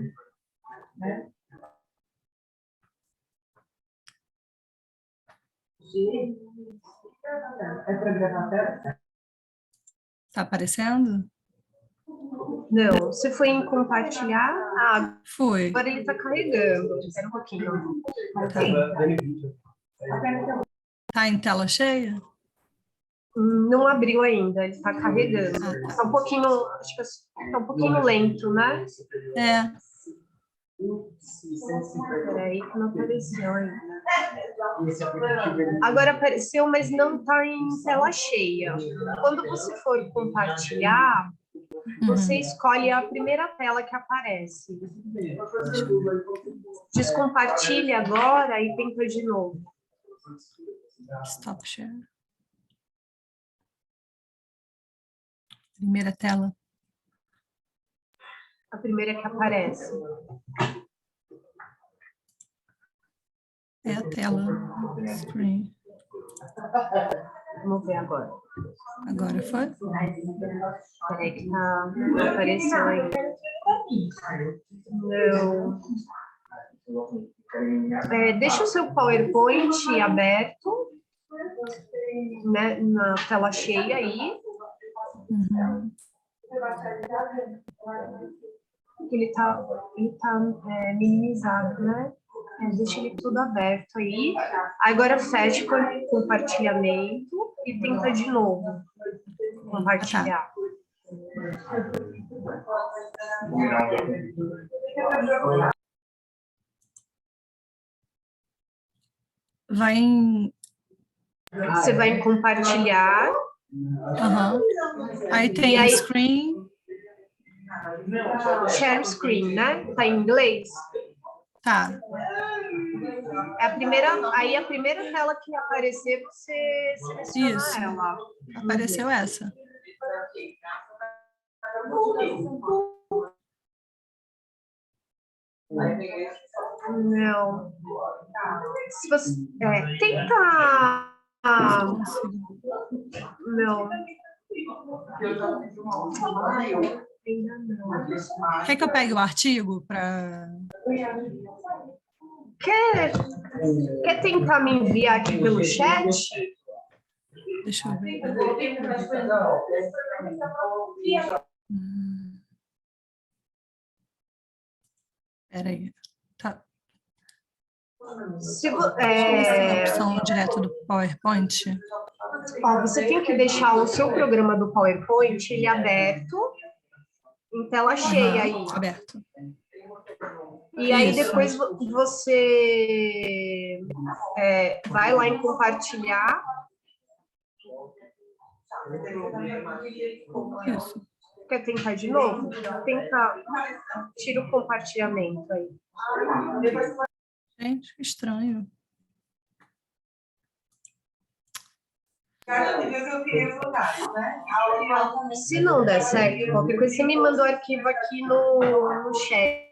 Está aparecendo? Não. Se foi em compartilhar, Foi. agora ele está carregando. Espera um pouquinho. Tá em tela cheia? Não abriu ainda, ele está carregando. Está um pouquinho, acho que está um pouquinho lento, né? Peraí que não apareceu ainda. Agora apareceu, mas não está em tela cheia. Quando você for compartilhar, você escolhe a primeira tela que aparece. Descompartilha agora e tenta de novo. Stop share. Primeira tela. A primeira que aparece. É a tela. Screen. Vamos ver agora. Agora foi? Peraí que não apareceu ainda. Não. Deixa o seu PowerPoint aberto, né, na tela cheia aí. Ele tá minimizado, né? Deixa ele tudo aberto aí. Agora fecha o compartilhamento e tenta de novo compartilhar. Você vai em compartilhar. Aí tem screen. Share screen, né? Tá em inglês? Tá. A primeira tela que aparecer, você seleciona ela. Apareceu essa. Não. Se você tenta. Não. Ainda não. Quer que eu pegue o artigo para... Quer tentar me enviar aqui pelo chat? Deixa eu ver. Peraí. Tá. É, Opção direto do PowerPoint. ó, você tem que deixar o seu programa do PowerPoint ele aberto em tela cheia aí. Aberto. E aí Isso. depois você vai lá em compartilhar. Isso. Quer tentar de novo? Tira o compartilhamento aí. Gente, que estranho. Se não der certo, qualquer coisa, você me manda o arquivo aqui no chat.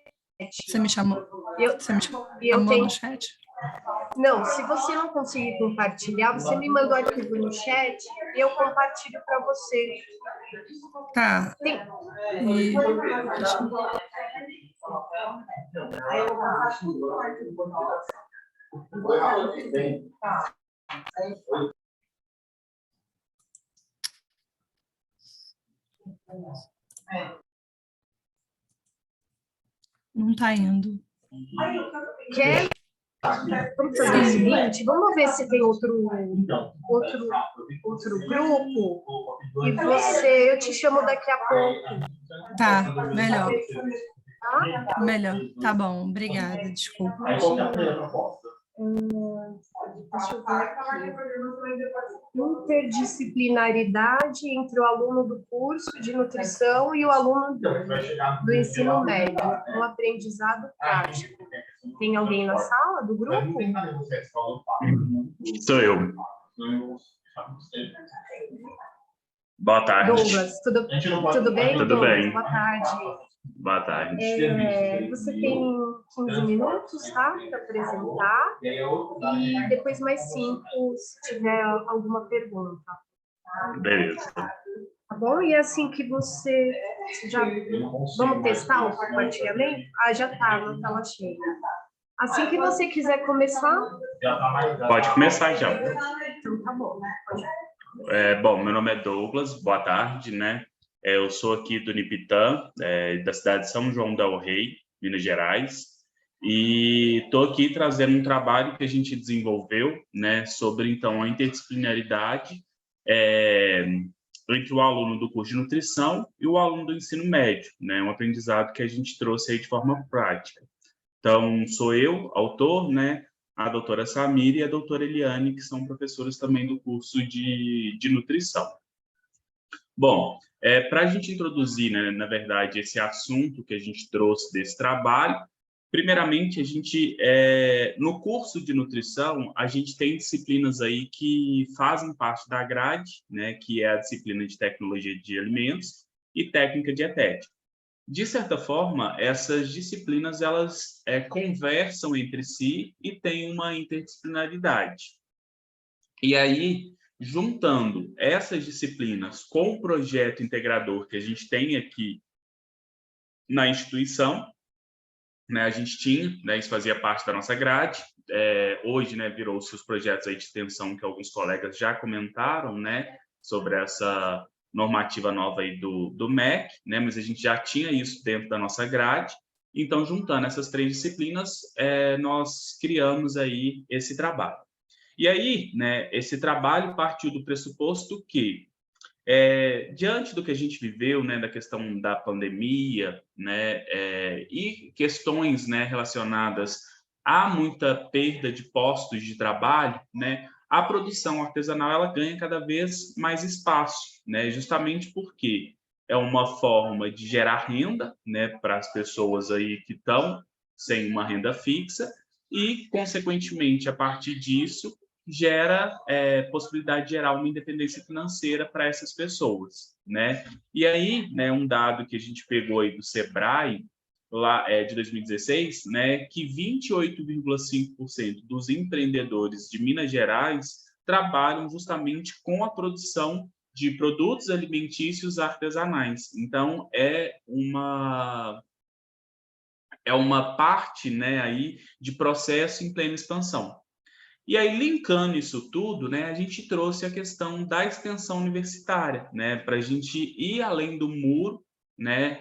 Você me chamou? Você me chamou tenho- no chat? Não, se você não conseguir compartilhar, você me manda o arquivo no chat e eu compartilho para você. Tá. Tem- E... Não está indo. Quer? Vamos fazer o seguinte, vamos ver se tem outro grupo e eu te chamo daqui a pouco. Tá, melhor. Tá? Melhor. Tá bom, obrigada, desculpa. Deixa eu ver aqui. Interdisciplinaridade entre o aluno do curso de nutrição e o aluno do ensino médio, um aprendizado prático. Tem alguém na sala do grupo? Sou eu. Boa tarde. Douglas, tudo bem? Tudo Douglas? bem. Boa tarde. Boa tarde. Você tem 15 minutos, tá? Para apresentar. E depois mais 5, se tiver alguma pergunta. Beleza. Tá bom? E assim que você vamos testar o compartilhamento? Ah, já tá na tela cheia. Assim que você quiser começar... Pode começar já. Então tá bom. Bom, meu nome é Douglas, boa tarde, né? Eu sou aqui do Unipitã, da cidade de São João del Rei, Minas Gerais, e estou aqui trazendo um trabalho que a gente desenvolveu, né, sobre, então, a interdisciplinaridade entre o aluno do curso de nutrição e o aluno do ensino médio, né, um aprendizado que a gente trouxe aí de forma prática. Então, sou eu, autor, né, a doutora Samira e a doutora Eliane, que são professores também do curso de nutrição. Bom, para a gente introduzir, né, na verdade, esse assunto que a gente trouxe desse trabalho, primeiramente, a gente, no curso de nutrição, a gente tem disciplinas aí que fazem parte da grade, né, que é a disciplina de tecnologia de alimentos e técnica dietética. De certa forma, essas disciplinas, elas conversam entre si e têm uma interdisciplinaridade. E aí, juntando essas disciplinas com o projeto integrador que a gente tem aqui na instituição, né, a gente tinha, né, isso fazia parte da nossa grade, hoje, né, virou-se os projetos aí de extensão que alguns colegas já comentaram, né, sobre essa normativa nova aí do MEC, né, mas a gente já tinha isso dentro da nossa grade. Então, juntando essas 3 disciplinas, nós criamos aí esse trabalho. E aí, né, esse trabalho partiu do pressuposto que, diante do que a gente viveu, né, da questão da pandemia, né, e questões, né, relacionadas a muita perda de postos de trabalho, né, a produção artesanal ela ganha cada vez mais espaço, né, justamente porque é uma forma de gerar renda, né, para as pessoas aí que estão sem uma renda fixa e, consequentemente, a partir disso, gera possibilidade de gerar uma independência financeira para essas pessoas, né? E aí, né, um dado que a gente pegou aí do Sebrae, lá de 2016, né, que 28,5% dos empreendedores de Minas Gerais trabalham justamente com a produção de produtos alimentícios artesanais. Então, é uma parte, né, aí de processo em plena expansão. E aí, linkando isso tudo, né, a gente trouxe a questão da extensão universitária, né, para a gente ir além do muro, né,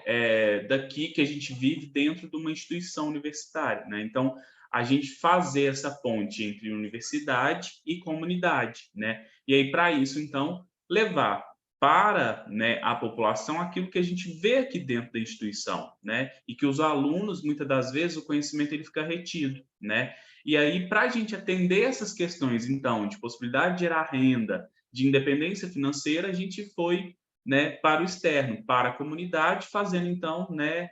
daqui que a gente vive dentro de uma instituição universitária, né? Então, a gente fazer essa ponte entre universidade e comunidade, né? E aí, para isso, então, levar para, né, a população aquilo que a gente vê aqui dentro da instituição, né? E que os alunos, muitas das vezes, o conhecimento ele fica retido, né? E aí, para a gente atender essas questões, então, de possibilidade de gerar renda, de independência financeira, a gente foi, né, para o externo, para a comunidade, fazendo, então, né,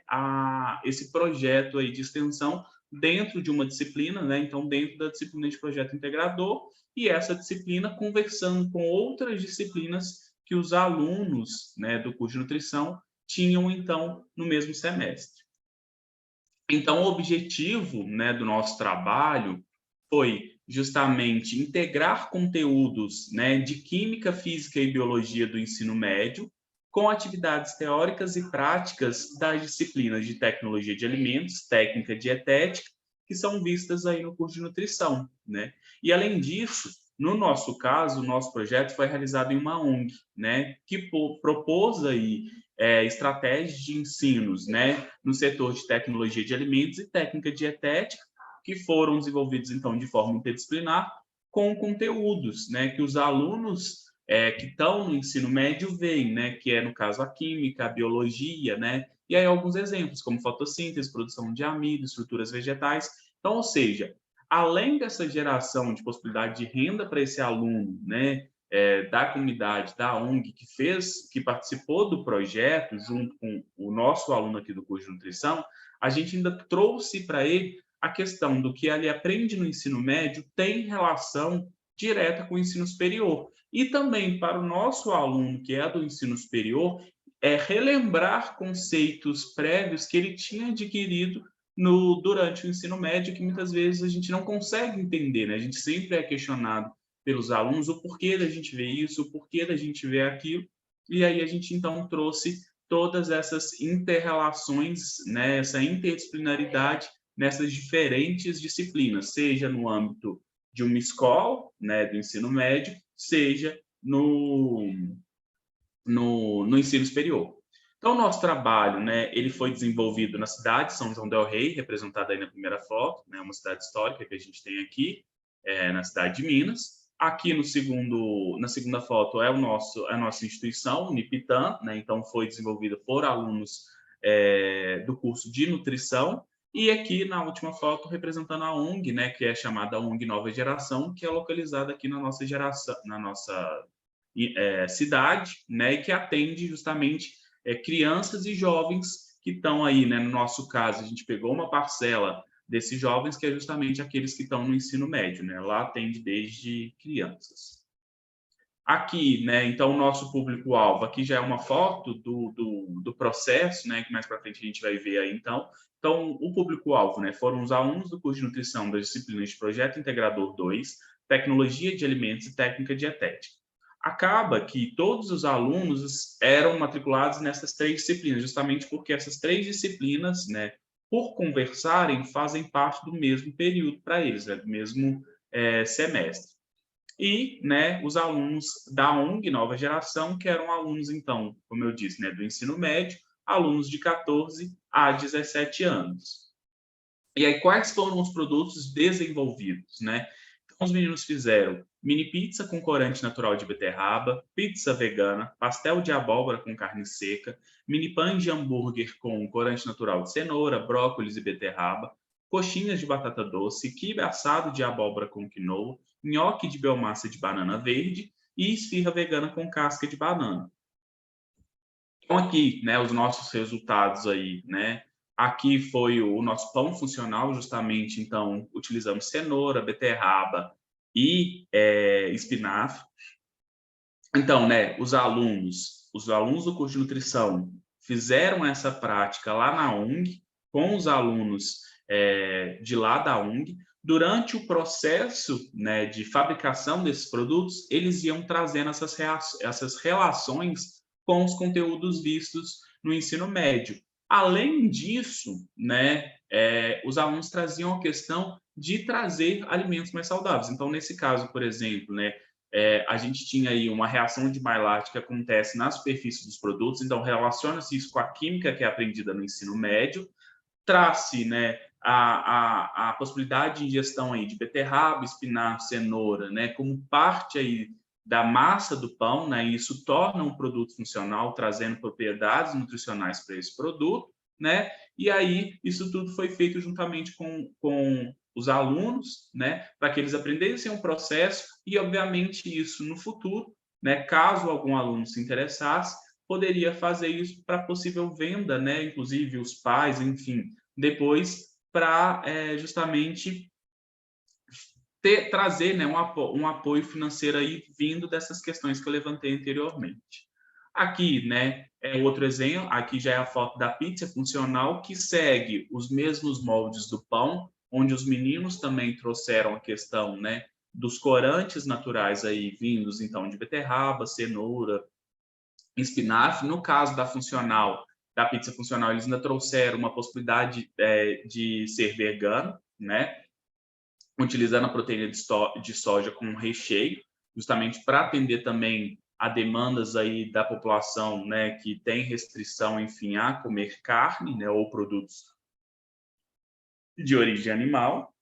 esse projeto aí de extensão dentro de uma disciplina, né? Então, dentro da disciplina de projeto integrador, e essa disciplina conversando com outras disciplinas que os alunos, né, do curso de nutrição tinham, então, no mesmo semestre. Então, o objetivo, né, do nosso trabalho foi justamente integrar conteúdos, né, de química, física e biologia do ensino médio com atividades teóricas e práticas das disciplinas de tecnologia de alimentos, técnica e dietética, que são vistas aí no curso de nutrição, né? E, além disso, no nosso caso, o nosso projeto foi realizado em uma ONG, né, que propôs aí estratégias de ensinos, né, no setor de tecnologia de alimentos e técnica dietética, que foram desenvolvidos, então, de forma interdisciplinar, com conteúdos, né, que os alunos que estão no ensino médio veem, né, que é, no caso, a química, a biologia, né, e aí alguns exemplos, como fotossíntese, produção de amido, estruturas vegetais. Então, ou seja, além dessa geração de possibilidade de renda para esse aluno, né, da comunidade, da ONG, que participou do projeto, junto com o nosso aluno aqui do curso de nutrição, a gente ainda trouxe para ele a questão do que ele aprende no ensino médio tem relação direta com o ensino superior. E também para o nosso aluno, que é do ensino superior, relembrar conceitos prévios que ele tinha adquirido durante o ensino médio, que muitas vezes a gente não consegue entender, né? A gente sempre é questionado pelos alunos o porquê da gente ver isso, o porquê da gente ver aquilo, e aí a gente então trouxe todas essas inter-relações, né? Essa interdisciplinaridade nessas diferentes disciplinas, seja no âmbito de uma escola, né, do ensino médio, seja no ensino superior. Então, o nosso trabalho, né, ele foi desenvolvido na cidade de São João del Rei, representada aí na primeira foto, né, uma cidade histórica que a gente tem aqui, na cidade de Minas. Aqui na segunda foto é a nossa instituição, Unipitam, né, então foi desenvolvida por alunos do curso de nutrição. E aqui na última foto representando a ONG, né, que é chamada ONG Nova Geração, que é localizada aqui na nossa cidade, né, e que atende justamente crianças e jovens que estão aí, né, no nosso caso, a gente pegou uma parcela desses jovens que é justamente aqueles que estão no ensino médio, né, lá atende desde crianças. Aqui, né, então, o nosso público-alvo, aqui já é uma foto do processo, né, que mais para frente a gente vai ver aí, então. Então, o público-alvo, né, foram os alunos do curso de nutrição das disciplinas de Projeto Integrador 2, Tecnologia de Alimentos e Técnica Dietética. Acaba que todos os alunos eram matriculados nessas 3 disciplinas, justamente porque essas 3 disciplinas, né, por conversarem, fazem parte do mesmo período para eles, né, do mesmo semestre. E, né, os alunos da ONG Nova Geração, que eram alunos, então, como eu disse, né, do ensino médio, alunos de 14 a 17 anos. E aí, quais foram os produtos desenvolvidos, né? Então, os meninos fizeram mini pizza com corante natural de beterraba, pizza vegana, pastel de abóbora com carne seca, mini pães de hambúrguer com corante natural de cenoura, brócolis e beterraba, coxinhas de batata doce, quibe assado de abóbora com quinoa, nhoque de biomassa de banana verde e esfirra vegana com casca de banana. Então, aqui, né, os nossos resultados aí, né? Aqui foi o nosso pão funcional, justamente, então, utilizamos cenoura, beterraba e espinafre. Então, né, os alunos do curso de nutrição fizeram essa prática lá na ONG, com os alunos de lá da ONG. durante o processo, né, de fabricação desses produtos, eles iam trazendo essas relações com os conteúdos vistos no ensino médio. Além disso, né, os alunos traziam a questão de trazer alimentos mais saudáveis. Então, nesse caso, por exemplo, né, a gente tinha aí uma reação de Maillard que acontece na superfície dos produtos, então relaciona-se isso com a química que é aprendida no ensino médio, traz-se, né, a possibilidade de ingestão aí de beterraba, espinafre, cenoura, né, como parte aí da massa do pão, né, e isso torna um produto funcional, trazendo propriedades nutricionais para esse produto, né, e aí isso tudo foi feito juntamente com os alunos, né, para que eles aprendessem um processo e, obviamente, isso no futuro, né, caso algum aluno se interessasse, poderia fazer isso para possível venda, né, inclusive os pais, enfim, depois para justamente trazer, né, um apoio financeiro aí vindo dessas questões que eu levantei anteriormente. Aqui, né, é outro exemplo, aqui já é a foto da pizza funcional, que segue os mesmos moldes do pão, onde os meninos também trouxeram a questão, né, dos corantes naturais aí vindos, então, de beterraba, cenoura, espinafre. No caso da funcional, da pizza funcional, eles ainda trouxeram uma possibilidade de ser vegano, né, utilizando a proteína de soja como recheio, justamente para atender também a demandas aí da população, né, que tem restrição, enfim, a comer carne, né, ou produtos de origem animal.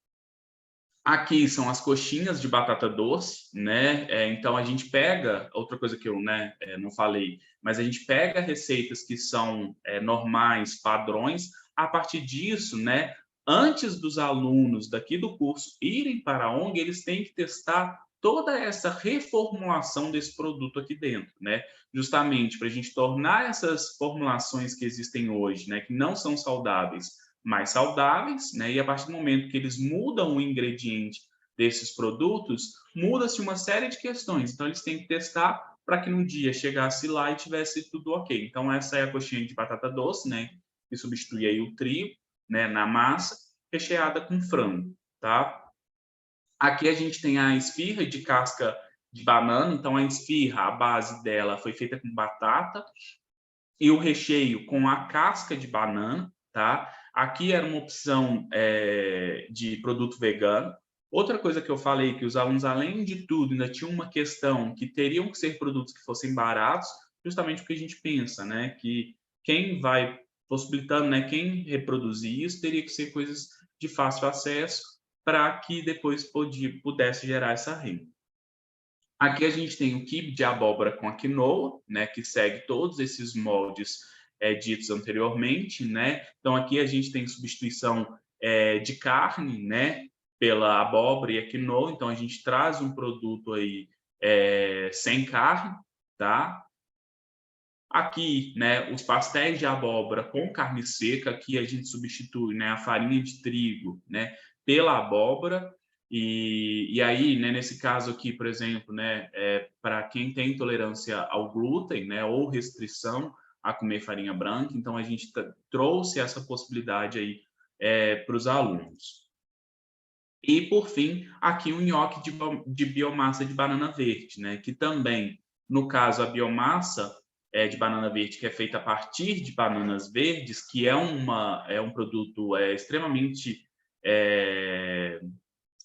Aqui são as coxinhas de batata doce, né? Então a gente pega, outra coisa que eu, né, não falei, mas a gente pega receitas que são normais, padrões, a partir disso, né, antes dos alunos daqui do curso irem para a ONG, eles têm que testar toda essa reformulação desse produto aqui dentro, né? Justamente para a gente tornar essas formulações que existem hoje, né, que não são saudáveis, mais saudáveis, né? E a partir do momento que eles mudam o ingrediente desses produtos, muda-se uma série de questões. Então, eles têm que testar para que no dia chegasse lá e tivesse tudo ok. Então, essa é a coxinha de batata doce, né? Que substitui aí o trigo, né, na massa, recheada com frango, tá? Aqui a gente tem a esfirra de casca de banana. Então, a esfirra, a base dela foi feita com batata e o recheio com a casca de banana, tá? Aqui era uma opção de produto vegano. Outra coisa que eu falei, que os alunos, além de tudo, ainda tinham uma questão que teriam que ser produtos que fossem baratos, justamente porque a gente pensa, né, que quem vai possibilitando, né, quem reproduzir isso, teria que ser coisas de fácil acesso para que depois pudesse gerar essa renda. Aqui a gente tem o quibe de abóbora com a quinoa, né, que segue todos esses moldes ditos anteriormente, né? Então aqui a gente tem substituição de carne, né, pela abóbora e a quinoa. Então a gente traz um produto aí sem carne, tá? Aqui, né, os pastéis de abóbora com carne seca. Aqui a gente substitui, né, a farinha de trigo, né, pela abóbora. E aí, né, nesse caso aqui, por exemplo, né, para quem tem intolerância ao glúten, né, ou restrição a comer farinha branca, então a gente trouxe essa possibilidade aí para os alunos. E, por fim, aqui um nhoque de biomassa de banana verde, né, que também, no caso, a biomassa de banana verde, que é feita a partir de bananas verdes, que é um produto extremamente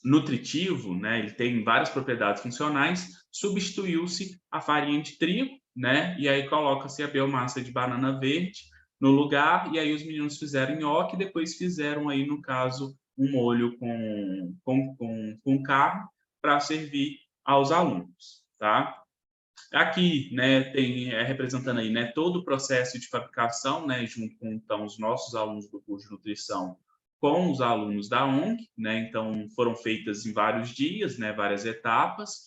nutritivo, né? Ele tem várias propriedades funcionais, substituiu-se a farinha de trigo, né? E aí coloca-se a biomassa de banana verde no lugar, e aí os meninos fizeram nhoque e depois fizeram aí, no caso, um molho com carne para servir aos alunos, tá? Aqui, né, tem representando aí, né, todo o processo de fabricação, né, junto com então os nossos alunos do curso de nutrição com os alunos da ONG, né? Então foram feitas em vários dias, né, várias etapas,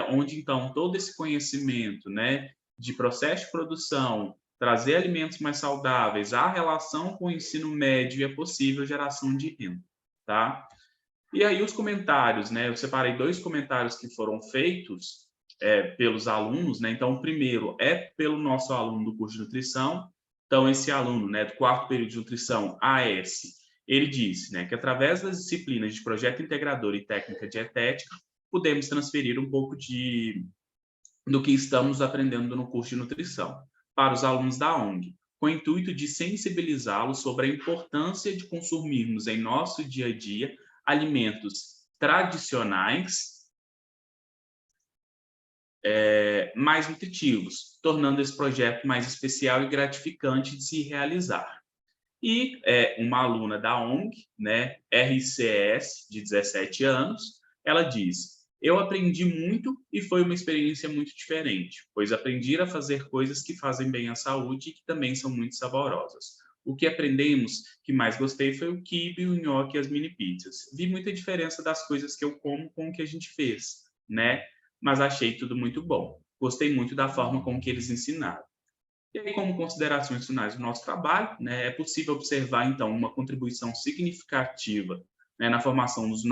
onde então todo esse conhecimento, né, de processo de produção, trazer alimentos mais saudáveis, a relação com o ensino médio e a possível geração de renda, tá? E aí os comentários, né? Eu separei 2 comentários que foram feitos pelos alunos, né? Então o primeiro é pelo nosso aluno do curso de nutrição. Então esse aluno, né, do 4º período de nutrição, AS, Ele disse, né, que através das disciplinas de projeto integrador e técnica dietética, podemos transferir um pouco do que estamos aprendendo no curso de nutrição para os alunos da ONG, com o intuito de sensibilizá-los sobre a importância de consumirmos em nosso dia a dia alimentos tradicionais mais nutritivos, tornando esse projeto mais especial e gratificante de se realizar. E uma aluna da ONG, né, RCS, de 17 anos, ela diz: eu aprendi muito e foi uma experiência muito diferente, pois aprendi a fazer coisas que fazem bem à saúde e que também são muito saborosas. O que aprendemos que mais gostei foi o quibe, o nhoque e as mini pizzas. Vi muita diferença das coisas que eu como com o que a gente fez, né? Mas achei tudo muito bom. Gostei muito da forma como que eles ensinaram. E aí, como considerações finais do nosso trabalho, né, é possível observar, então, uma contribuição significativa, né, na formação dos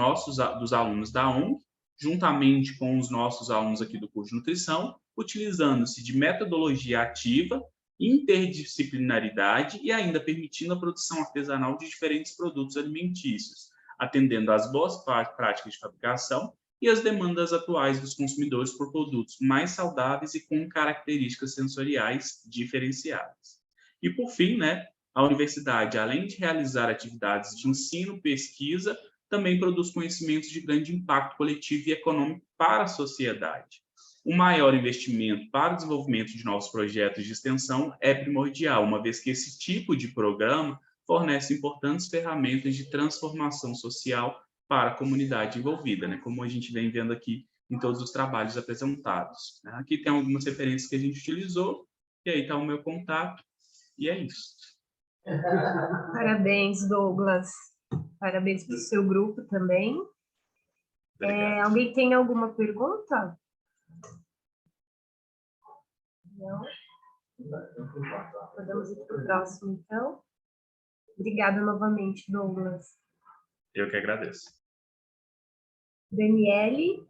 alunos da ONG, juntamente com os nossos alunos aqui do curso de nutrição, utilizando-se de metodologia ativa, interdisciplinaridade e ainda permitindo a produção artesanal de diferentes produtos alimentícios, atendendo às boas práticas de fabricação e as demandas atuais dos consumidores por produtos mais saudáveis e com características sensoriais diferenciadas. E, por fim, né, a universidade, além de realizar atividades de ensino e pesquisa, também produz conhecimentos de grande impacto coletivo e econômico para a sociedade. O maior investimento para o desenvolvimento de novos projetos de extensão é primordial, uma vez que esse tipo de programa fornece importantes ferramentas de transformação social para a comunidade envolvida, né? Como a gente vem vendo aqui em todos os trabalhos apresentados, né? Aqui tem algumas referências que a gente utilizou, e aí está o meu contato, e é isso. Parabéns, Douglas. Parabéns para o seu grupo também. Alguém tem alguma pergunta? Não? Podemos ir para o próximo, então. Obrigada novamente, Douglas. Eu que agradeço. Daniele,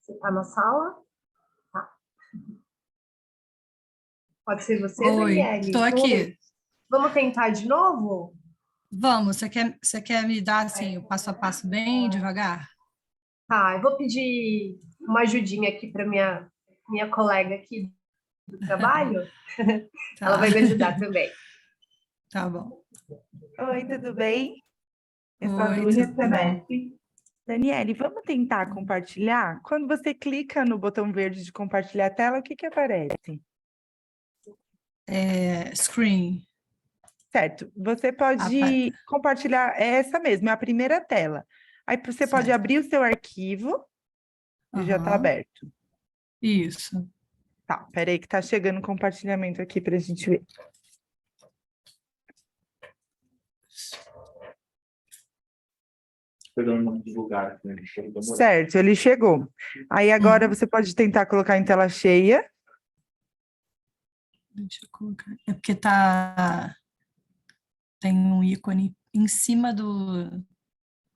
você está na sala? Tá. Pode ser você, Oi, Daniele? estou aqui. Vamos tentar de novo? Vamos, você quer me dar assim, o passo a passo bem devagar? Tá, eu vou pedir uma ajudinha aqui para minha colega aqui do trabalho. Tá. Ela vai me ajudar também. Tá bom. Oi, tudo bem? Eu sou a Oi, Dúlia tudo Semestre. Daniele, vamos tentar compartilhar? Quando você clica no botão verde de compartilhar a tela, o que que aparece? Screen. Certo, você pode compartilhar, é essa mesmo, é a primeira tela. Aí você pode Certo. abrir o seu arquivo, e já está aberto. Isso. Tá, peraí que tá chegando o compartilhamento aqui para a gente ver. Pegando divulgar. Certo, ele chegou. Aí agora você pode tentar colocar em tela cheia. Deixa eu colocar. É porque tem um ícone em cima do.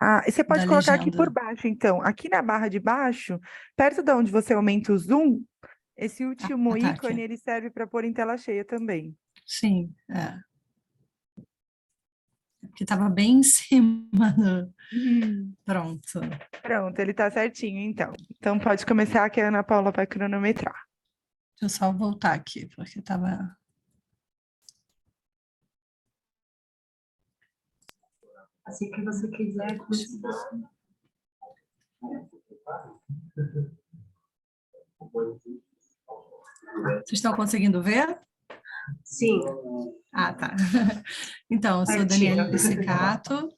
Ah, e você pode da colocar aqui legenda. por baixo, então. Aqui na barra de baixo, perto de onde você aumenta o zoom, esse último tá, ícone, aqui. ele serve para pôr em tela cheia também. Sim, é. Porque estava bem em cima do. Pronto. Pronto, ele está certinho, então. Então pode começar que a Ana Paula vai cronometrar. Deixa eu só voltar aqui, porque estava. Assim que você quiser começar. Vocês estão conseguindo ver? Sim. Ah, tá. Então, eu sou Daniela Piscicato,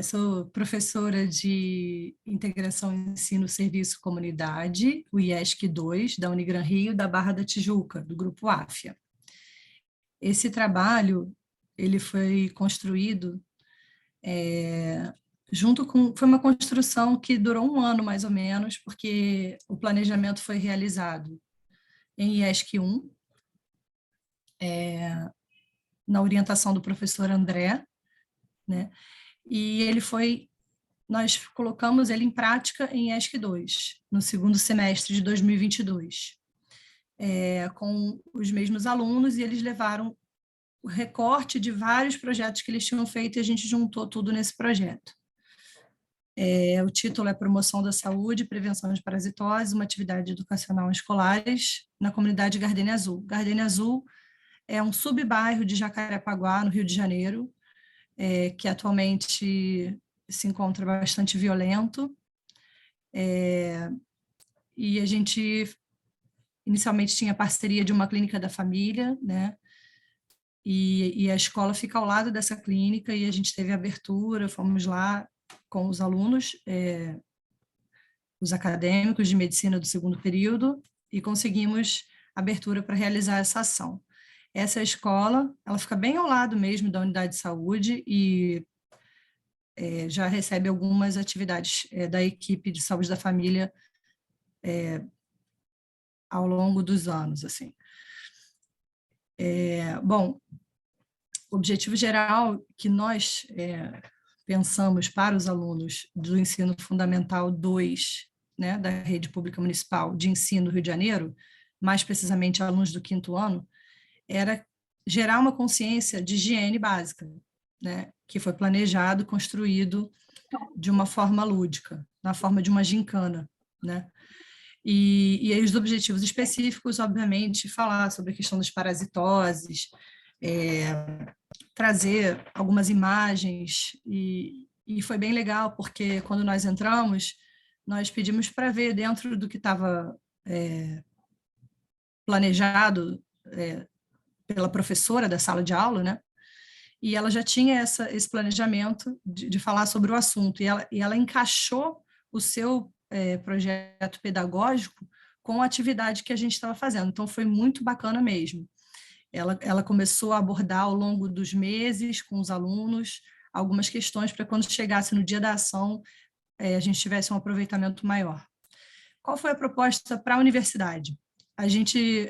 sou professora de Integração Ensino Serviço Comunidade, o IESC 2, da Unigran Rio, da Barra da Tijuca, do Grupo AFIA. Esse trabalho, ele foi construído foi uma construção que durou 1 ano, mais ou menos, porque o planejamento foi realizado em IESC 1, na orientação do professor André, né? E nós colocamos ele em prática em IESC 2, no segundo semestre de 2022, com os mesmos alunos, e eles levaram recorte de vários projetos que eles tinham feito e a gente juntou tudo nesse projeto. O título é Promoção da Saúde e Prevenção de Parasitose, uma atividade educacional escolares na comunidade Gardenia Azul. Gardenia Azul é um subbairro de Jacarepaguá, no Rio de Janeiro, que atualmente se encontra bastante violento. E a gente inicialmente tinha parceria de uma clínica da família, né? E a escola fica ao lado dessa clínica e a gente teve abertura, fomos lá com os alunos, os acadêmicos de medicina do segundo período, e conseguimos abertura para realizar essa ação. Essa escola, ela fica bem ao lado mesmo da unidade de saúde e já recebe algumas atividades da equipe de saúde da família ao longo dos anos, assim. Bom, o objetivo geral que nós pensamos para os alunos do ensino fundamental 2, né, da rede pública municipal de ensino do Rio de Janeiro, mais precisamente alunos do 5º ano, era gerar uma consciência de higiene básica, né, que foi planejado, construído de uma forma lúdica, na forma de uma gincana, né? E aí os objetivos específicos, obviamente, falar sobre a questão das parasitoses, trazer algumas imagens, e foi bem legal, porque quando nós entramos, nós pedimos para ver dentro do que estava planejado pela professora da sala de aula, né? E ela já tinha esse planejamento de falar sobre o assunto, e ela encaixou o seu projeto pedagógico com a atividade que a gente estava fazendo, então foi muito bacana mesmo. Ela começou a abordar ao longo dos meses com os alunos algumas questões para quando chegasse no dia da ação a gente tivesse um aproveitamento maior. Qual foi a proposta para a universidade? A gente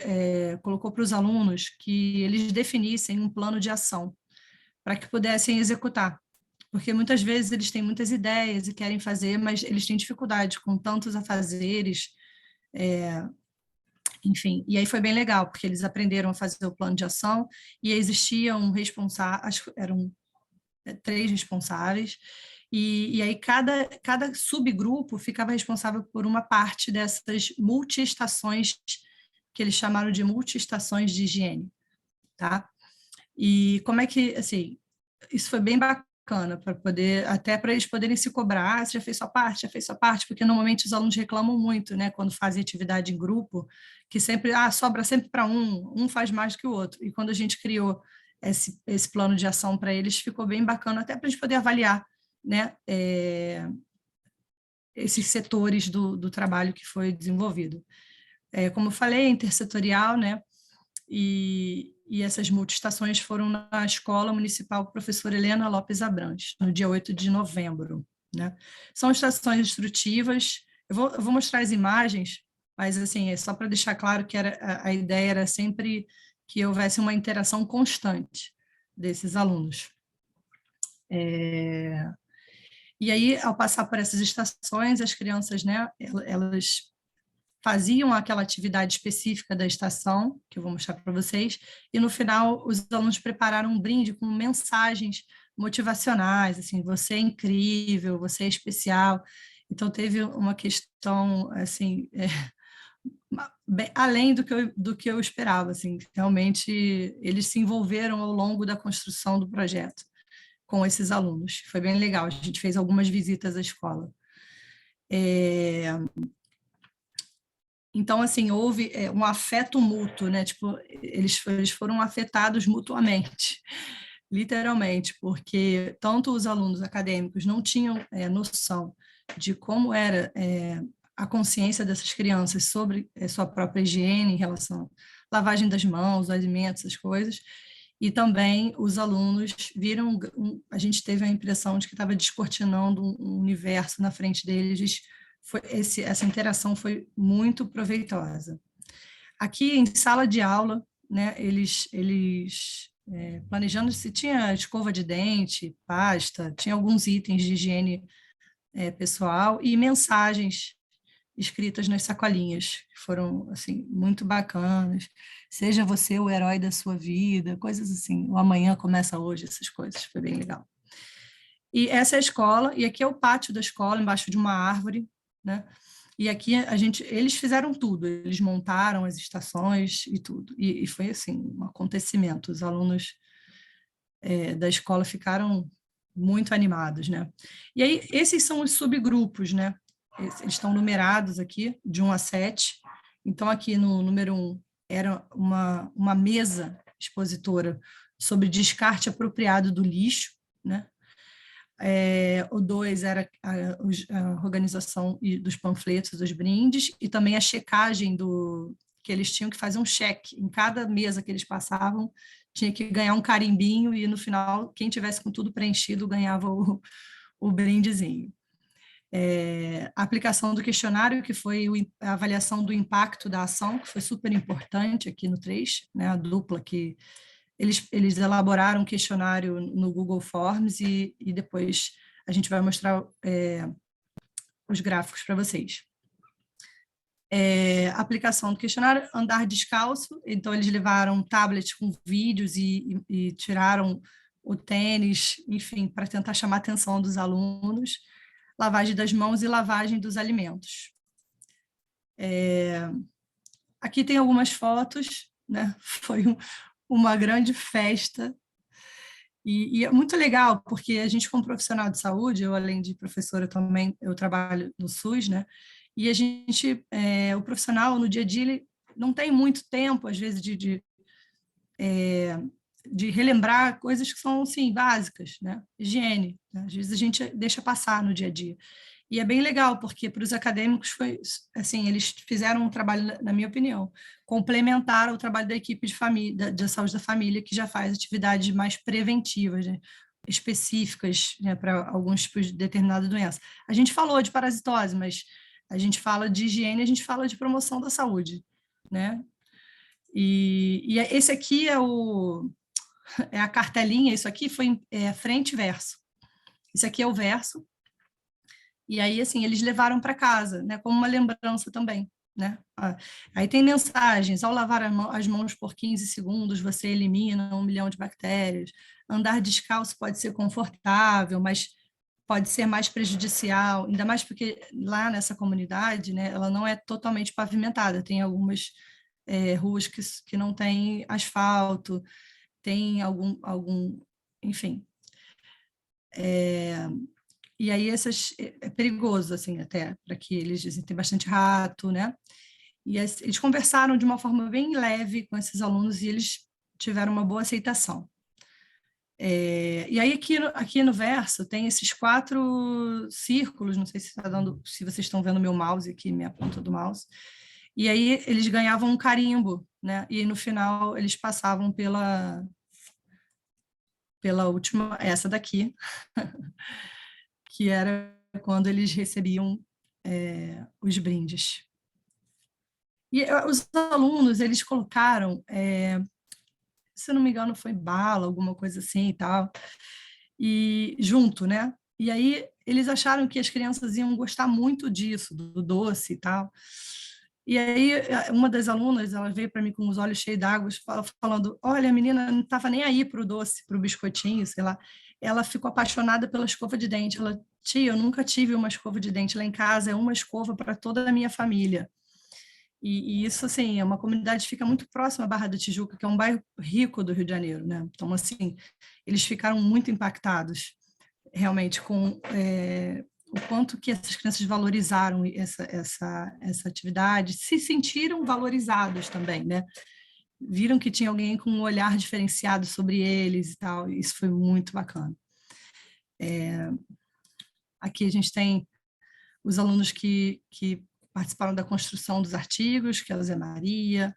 colocou para os alunos que eles definissem um plano de ação para que pudessem executar, porque muitas vezes eles têm muitas ideias e querem fazer, mas eles têm dificuldade com tantos afazeres, enfim, e aí foi bem legal, porque eles aprenderam a fazer o plano de ação e existia um responsável, acho que eram 3 responsáveis, e aí cada subgrupo ficava responsável por uma parte dessas multiestações, que eles chamaram de multiestações de higiene, tá? E como é que, assim, isso foi bem bacana, para poder, até para eles poderem se cobrar, você já fez sua parte, porque normalmente os alunos reclamam muito, né, quando fazem atividade em grupo, que sempre, sobra sempre para um faz mais do que o outro, e quando a gente criou esse plano de ação para eles, ficou bem bacana, até para a gente poder avaliar, né, esses setores do trabalho que foi desenvolvido. Como eu falei, é intersetorial, né, e essas multiestações foram na Escola Municipal Professora Helena Lopes Abrantes, no dia 8 de novembro. Né? São estações instrutivas, eu vou mostrar as imagens, mas assim, é só para deixar claro que a ideia era sempre que houvesse uma interação constante desses alunos. E aí, ao passar por essas estações, as crianças, né, elas faziam aquela atividade específica da estação, que eu vou mostrar para vocês, e no final os alunos prepararam um brinde com mensagens motivacionais, assim, você é incrível, você é especial. Então teve uma questão, assim, além do que eu esperava, assim, realmente eles se envolveram ao longo da construção do projeto com esses alunos. Foi bem legal, a gente fez algumas visitas à escola. Então, assim, houve um afeto mútuo, né? Tipo, eles foram afetados mutuamente, literalmente, porque tanto os alunos acadêmicos não tinham noção de como era a consciência dessas crianças sobre sua própria higiene em relação à lavagem das mãos, alimentos, essas coisas, e também os alunos viram, a gente teve a impressão de que estava descortinando um universo na frente deles. Essa interação foi muito proveitosa. Aqui em sala de aula, né, eles planejando se tinha escova de dente, pasta, tinha alguns itens de higiene pessoal e mensagens escritas nas sacolinhas, que foram, assim, muito bacanas. Seja você o herói da sua vida, coisas assim. O amanhã começa hoje, essas coisas, foi bem legal. E essa é a escola, e aqui é o pátio da escola, embaixo de uma árvore, né? E aqui eles fizeram tudo, eles montaram as estações e tudo. E foi, assim, um acontecimento. Os alunos da escola ficaram muito animados, né? E aí, esses são os subgrupos, né? Eles estão numerados aqui, de 1 a 7. Então, aqui no número 1, era uma mesa expositora sobre descarte apropriado do lixo, né? O 2 era a organização dos panfletos, dos brindes, e também a checagem que eles tinham que fazer um cheque. Em cada mesa que eles passavam, tinha que ganhar um carimbinho, e no final, quem tivesse com tudo preenchido ganhava o brindezinho. A aplicação do questionário, que foi a avaliação do impacto da ação, que foi super importante aqui no 3, né, a dupla que eles elaboraram um questionário no Google Forms e depois a gente vai mostrar os gráficos para vocês. Aplicação do questionário, andar descalço, então eles levaram tablets com vídeos e tiraram o tênis, enfim, para tentar chamar a atenção dos alunos, lavagem das mãos e lavagem dos alimentos. Aqui tem algumas fotos, né? Foi uma grande festa, e é muito legal, porque a gente, como profissional de saúde, eu, além de professora também, eu trabalho no SUS, né? E a gente, o profissional, no dia a dia, ele não tem muito tempo, às vezes, de relembrar coisas que são, assim, básicas, né? Higiene, né? Às vezes a gente deixa passar no dia a dia. E é bem legal, porque para os acadêmicos foi, assim, eles fizeram um trabalho, na minha opinião, complementar ao trabalho da equipe de família, da saúde da família, que já faz atividades mais preventivas, né? Específicas, né, para alguns tipos de determinada doença. A gente falou de parasitose, mas a gente fala de higiene, a gente fala de promoção da saúde, né? E esse aqui é a cartelinha, isso aqui foi frente e verso. Isso aqui é o verso. E aí, assim, eles levaram para casa, né, como uma lembrança também, né? Aí tem mensagens: ao lavar as mãos por 15 segundos, você elimina 1 milhão de bactérias. Andar descalço pode ser confortável, mas pode ser mais prejudicial, ainda mais porque lá nessa comunidade, né, ela não é totalmente pavimentada, tem algumas ruas que não tem asfalto, tem algum enfim. E aí é perigoso, assim, até, para que eles dizem, tem bastante rato, né? E eles conversaram de uma forma bem leve com esses alunos e eles tiveram uma boa aceitação. E aí aqui no verso tem esses 4 círculos, não sei se se vocês estão vendo meu mouse aqui, minha ponta do mouse, e aí eles ganhavam um carimbo, né? E no final eles passavam pela última, essa daqui, que era quando eles recebiam os brindes. E os alunos, eles colocaram, se eu não me engano, foi bala, alguma coisa assim e tal, e junto, né? E aí eles acharam que as crianças iam gostar muito disso, do doce e tal. E aí uma das alunas, ela veio para mim com os olhos cheios d'água, falando: olha, a menina não estava nem aí para o doce, para o biscoitinho, sei lá. Ela ficou apaixonada pela escova de dente. Ela: tia, eu nunca tive uma escova de dente lá em casa, é uma escova para toda a minha família. E isso, assim, é uma comunidade que fica muito próxima à Barra da Tijuca, que é um bairro rico do Rio de Janeiro, né? Então, assim, eles ficaram muito impactados, realmente, com o quanto que essas crianças valorizaram essa atividade, se sentiram valorizados também, né? Viram que tinha alguém com um olhar diferenciado sobre eles e tal, e isso foi muito bacana. Aqui a gente tem os alunos que participaram da construção dos artigos, que é a Zé Maria,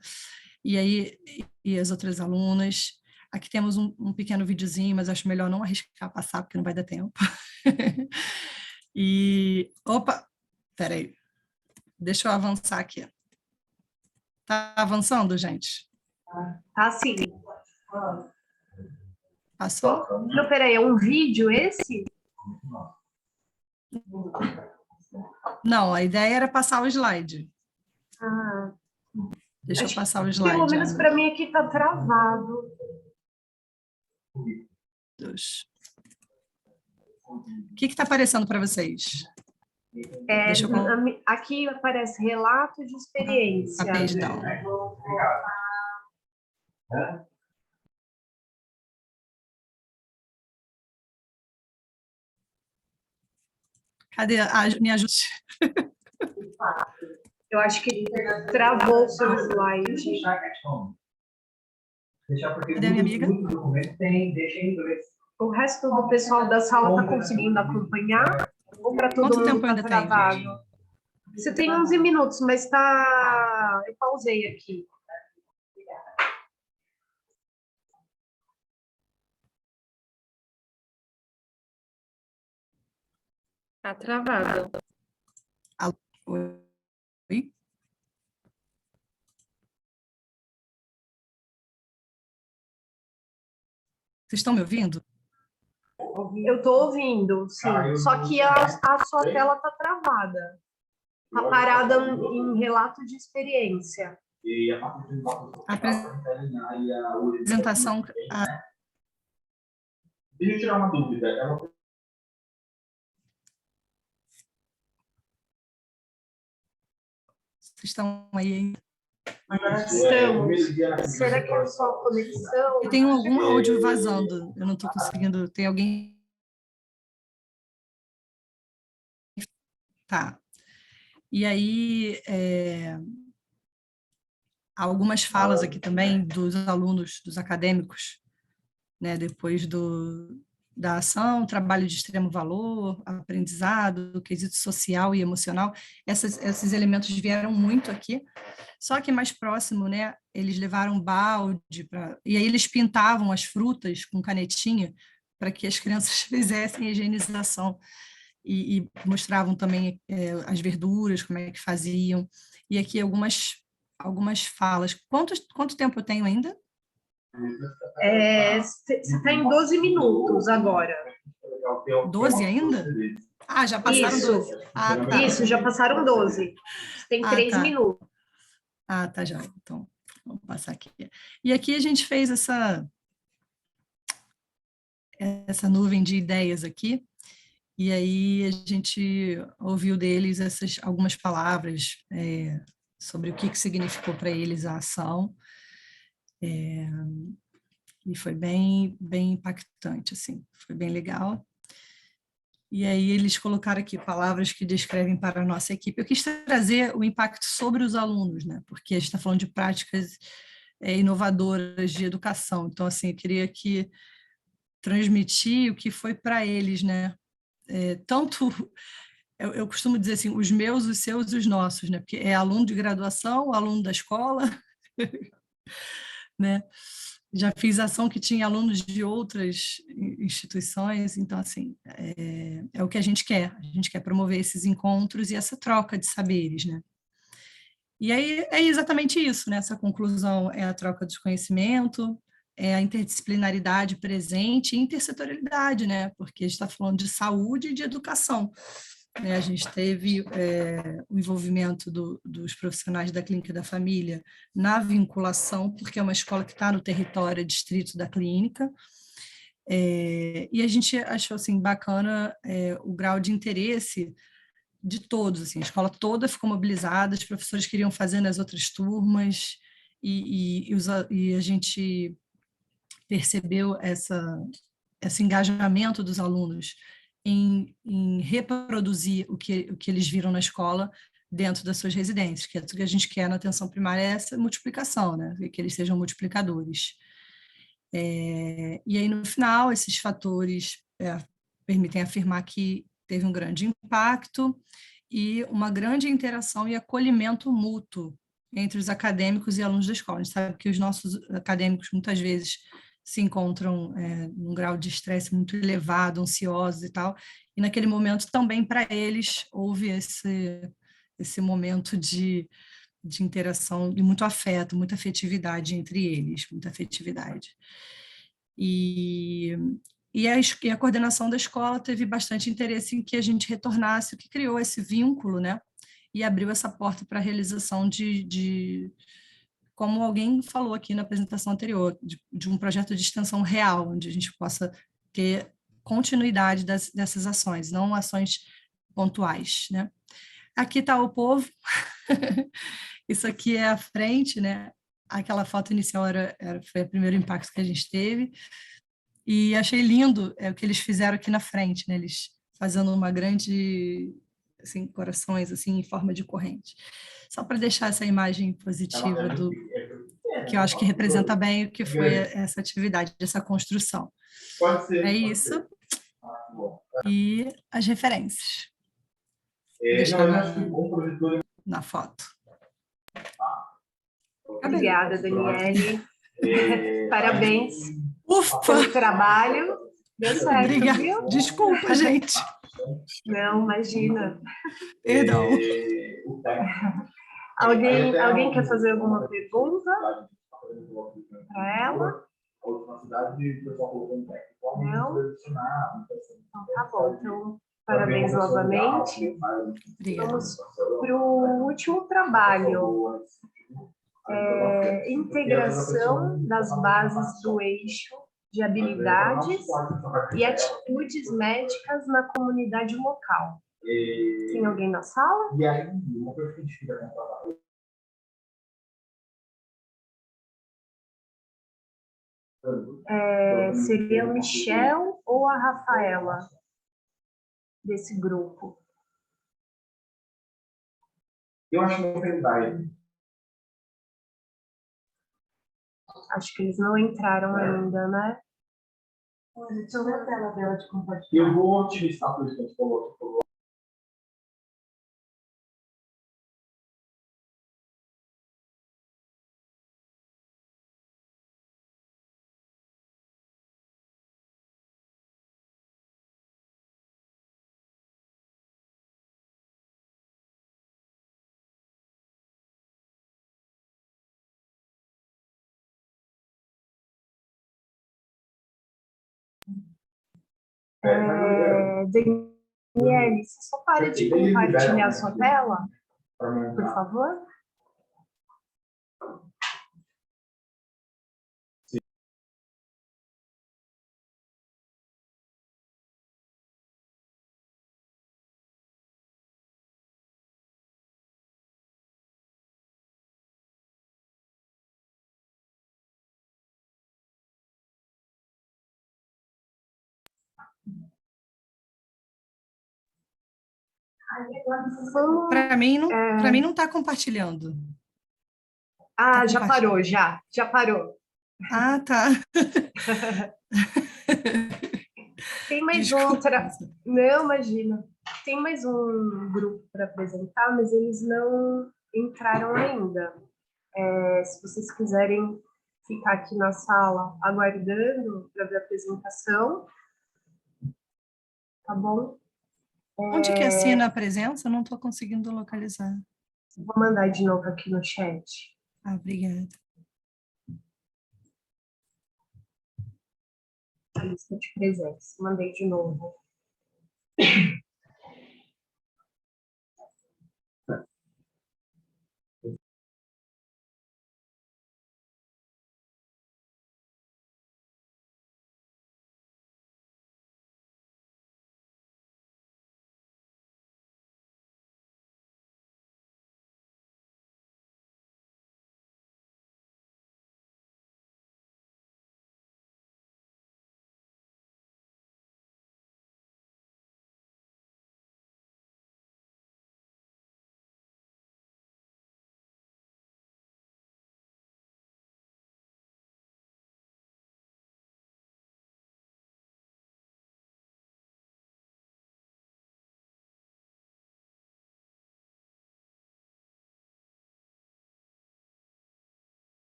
e as outras alunas. Aqui temos um pequeno videozinho, mas acho melhor não arriscar passar, porque não vai dar tempo. Opa, peraí, deixa eu avançar aqui. Tá avançando, gente? Tá sim. Passou? Não, peraí, é um vídeo esse? Não, a ideia era passar o slide. Ah, Deixa eu acho passar o que slide. pelo menos para mim aqui está travado. Deus. O que está aparecendo para vocês? Deixa eu Aqui aparece relato de experiência. a page down. Cadê me ajuda? Eu acho que travou o seu slide. Cadê a minha amiga? O resto do pessoal da sala está conseguindo acompanhar? Ou para todo Quanto mundo tempo tá ainda tem, travado? gente? Você tem 11 minutos, mas tá... Eu pausei aqui. Tá travado. Oi? Vocês estão me ouvindo? Eu estou ouvindo, sim. Só que a sua tela está travada. Está parada em relato de experiência. A apresentação... Deixa eu tirar uma dúvida. Vocês estão aí ainda? Estamos. Será que é só a conexão? Eu tenho algum áudio vazando. Eu não estou conseguindo... Tem alguém... Tá. E aí, algumas falas aqui também dos alunos, dos acadêmicos, né, depois da ação, trabalho de extremo valor, aprendizado, quesito social e emocional, esses elementos vieram muito aqui, só que mais próximo, né, eles levaram balde, e aí eles pintavam as frutas com canetinha para que as crianças fizessem a higienização, e mostravam também as verduras, como é que faziam, e aqui algumas falas. Quanto tempo eu tenho ainda? Você está em 12 minutos agora. 12 ainda? Ah, já passaram Isso. 12. Ah, tá. Isso, já passaram 12. Tem 3 tá. minutos. Ah, tá, já. Então, vamos passar aqui. E aqui a gente fez essa nuvem de ideias aqui, e aí a gente ouviu deles algumas palavras sobre o que significou para eles a ação, e foi bem impactante, assim, foi bem legal. E aí eles colocaram aqui palavras que descrevem para a nossa equipe. Eu quis trazer o impacto sobre os alunos, né? Porque a gente está falando de práticas inovadoras de educação. Então, assim, eu queria aqui transmitir o que foi para eles, né? Tanto, eu costumo dizer assim, os meus, os seus e os nossos, né? Porque é aluno de graduação, aluno da escola, né? Já fiz ação que tinha alunos de outras instituições, então, assim, é o que a gente quer promover esses encontros e essa troca de saberes, né? E aí é exatamente isso, né? Essa conclusão é a troca de conhecimento, é a interdisciplinaridade presente e intersetorialidade, né? Porque a gente está falando de saúde e de educação, né? A gente teve o envolvimento dos profissionais da clínica da família na vinculação, porque é uma escola que está no território distrito da clínica, e a gente achou assim, bacana o grau de interesse de todos, assim, a escola toda ficou mobilizada, os professores queriam fazer nas outras turmas, e a gente percebeu esse engajamento dos alunos em reproduzir o que eles viram na escola dentro das suas residências, que é tudo que a gente quer na atenção primária, é essa multiplicação, né? Que eles sejam multiplicadores. E aí, no final, esses fatores permitem afirmar que teve um grande impacto e uma grande interação e acolhimento mútuo entre os acadêmicos e alunos da escola. A gente sabe que os nossos acadêmicos, muitas vezes, se encontram num grau de estresse muito elevado, ansiosos e tal, e naquele momento também para eles houve esse momento de interação e muito afeto, muita afetividade entre eles, muita afetividade. E E a coordenação da escola teve bastante interesse em que a gente retornasse, o que criou esse vínculo, né? E abriu essa porta para a realização como alguém falou aqui na apresentação anterior, de um projeto de extensão real, onde a gente possa ter continuidade dessas ações, não ações pontuais, né? Aqui está o povo, isso aqui é a frente, né? Aquela foto inicial foi o primeiro impacto que a gente teve, e achei lindo o que eles fizeram aqui na frente, né? Eles fazendo uma grande, assim, corações, assim, em forma de corrente. Só para deixar essa imagem positiva que eu acho que representa bem o que foi essa atividade, essa construção. Pode ser. É isso. E as referências. Não, eu acho que o bom projetor na foto. Obrigada, Daniele. Parabéns Ufa! pelo trabalho. Deu certo, Obrigada. viu? Desculpa, gente. Não, imagina. Perdão. Alguém quer fazer alguma pergunta para ela? Não? Então, tá bom. Então, parabéns novamente. Obrigada. Vamos para o último trabalho. Integração das bases do eixo de habilidades e atitudes médicas na comunidade local. Tem alguém na sala? E aí, uma coisa que a gente fica com Seria o Michel ou a Rafaela desse grupo? Eu acho que não tem idade. Acho que eles não entraram ainda, né? Deixa eu ver a tela dela de compartilhar. Eu vou utilizar por isso que a gente falou. Daniele, você só para de compartilhar a sua tela, por favor? Para mim não está compartilhando. Ah, já parou, já parou. Ah, tá. Tem mais Desculpa. outra. Não, imagina. Tem mais um grupo para apresentar, mas eles não entraram ainda. Se vocês quiserem ficar aqui na sala aguardando para ver a apresentação, tá bom? Onde que assina a presença? Eu não estou conseguindo localizar. Vou mandar de novo aqui no chat. Ah, obrigada. A lista de presença. Mandei de novo.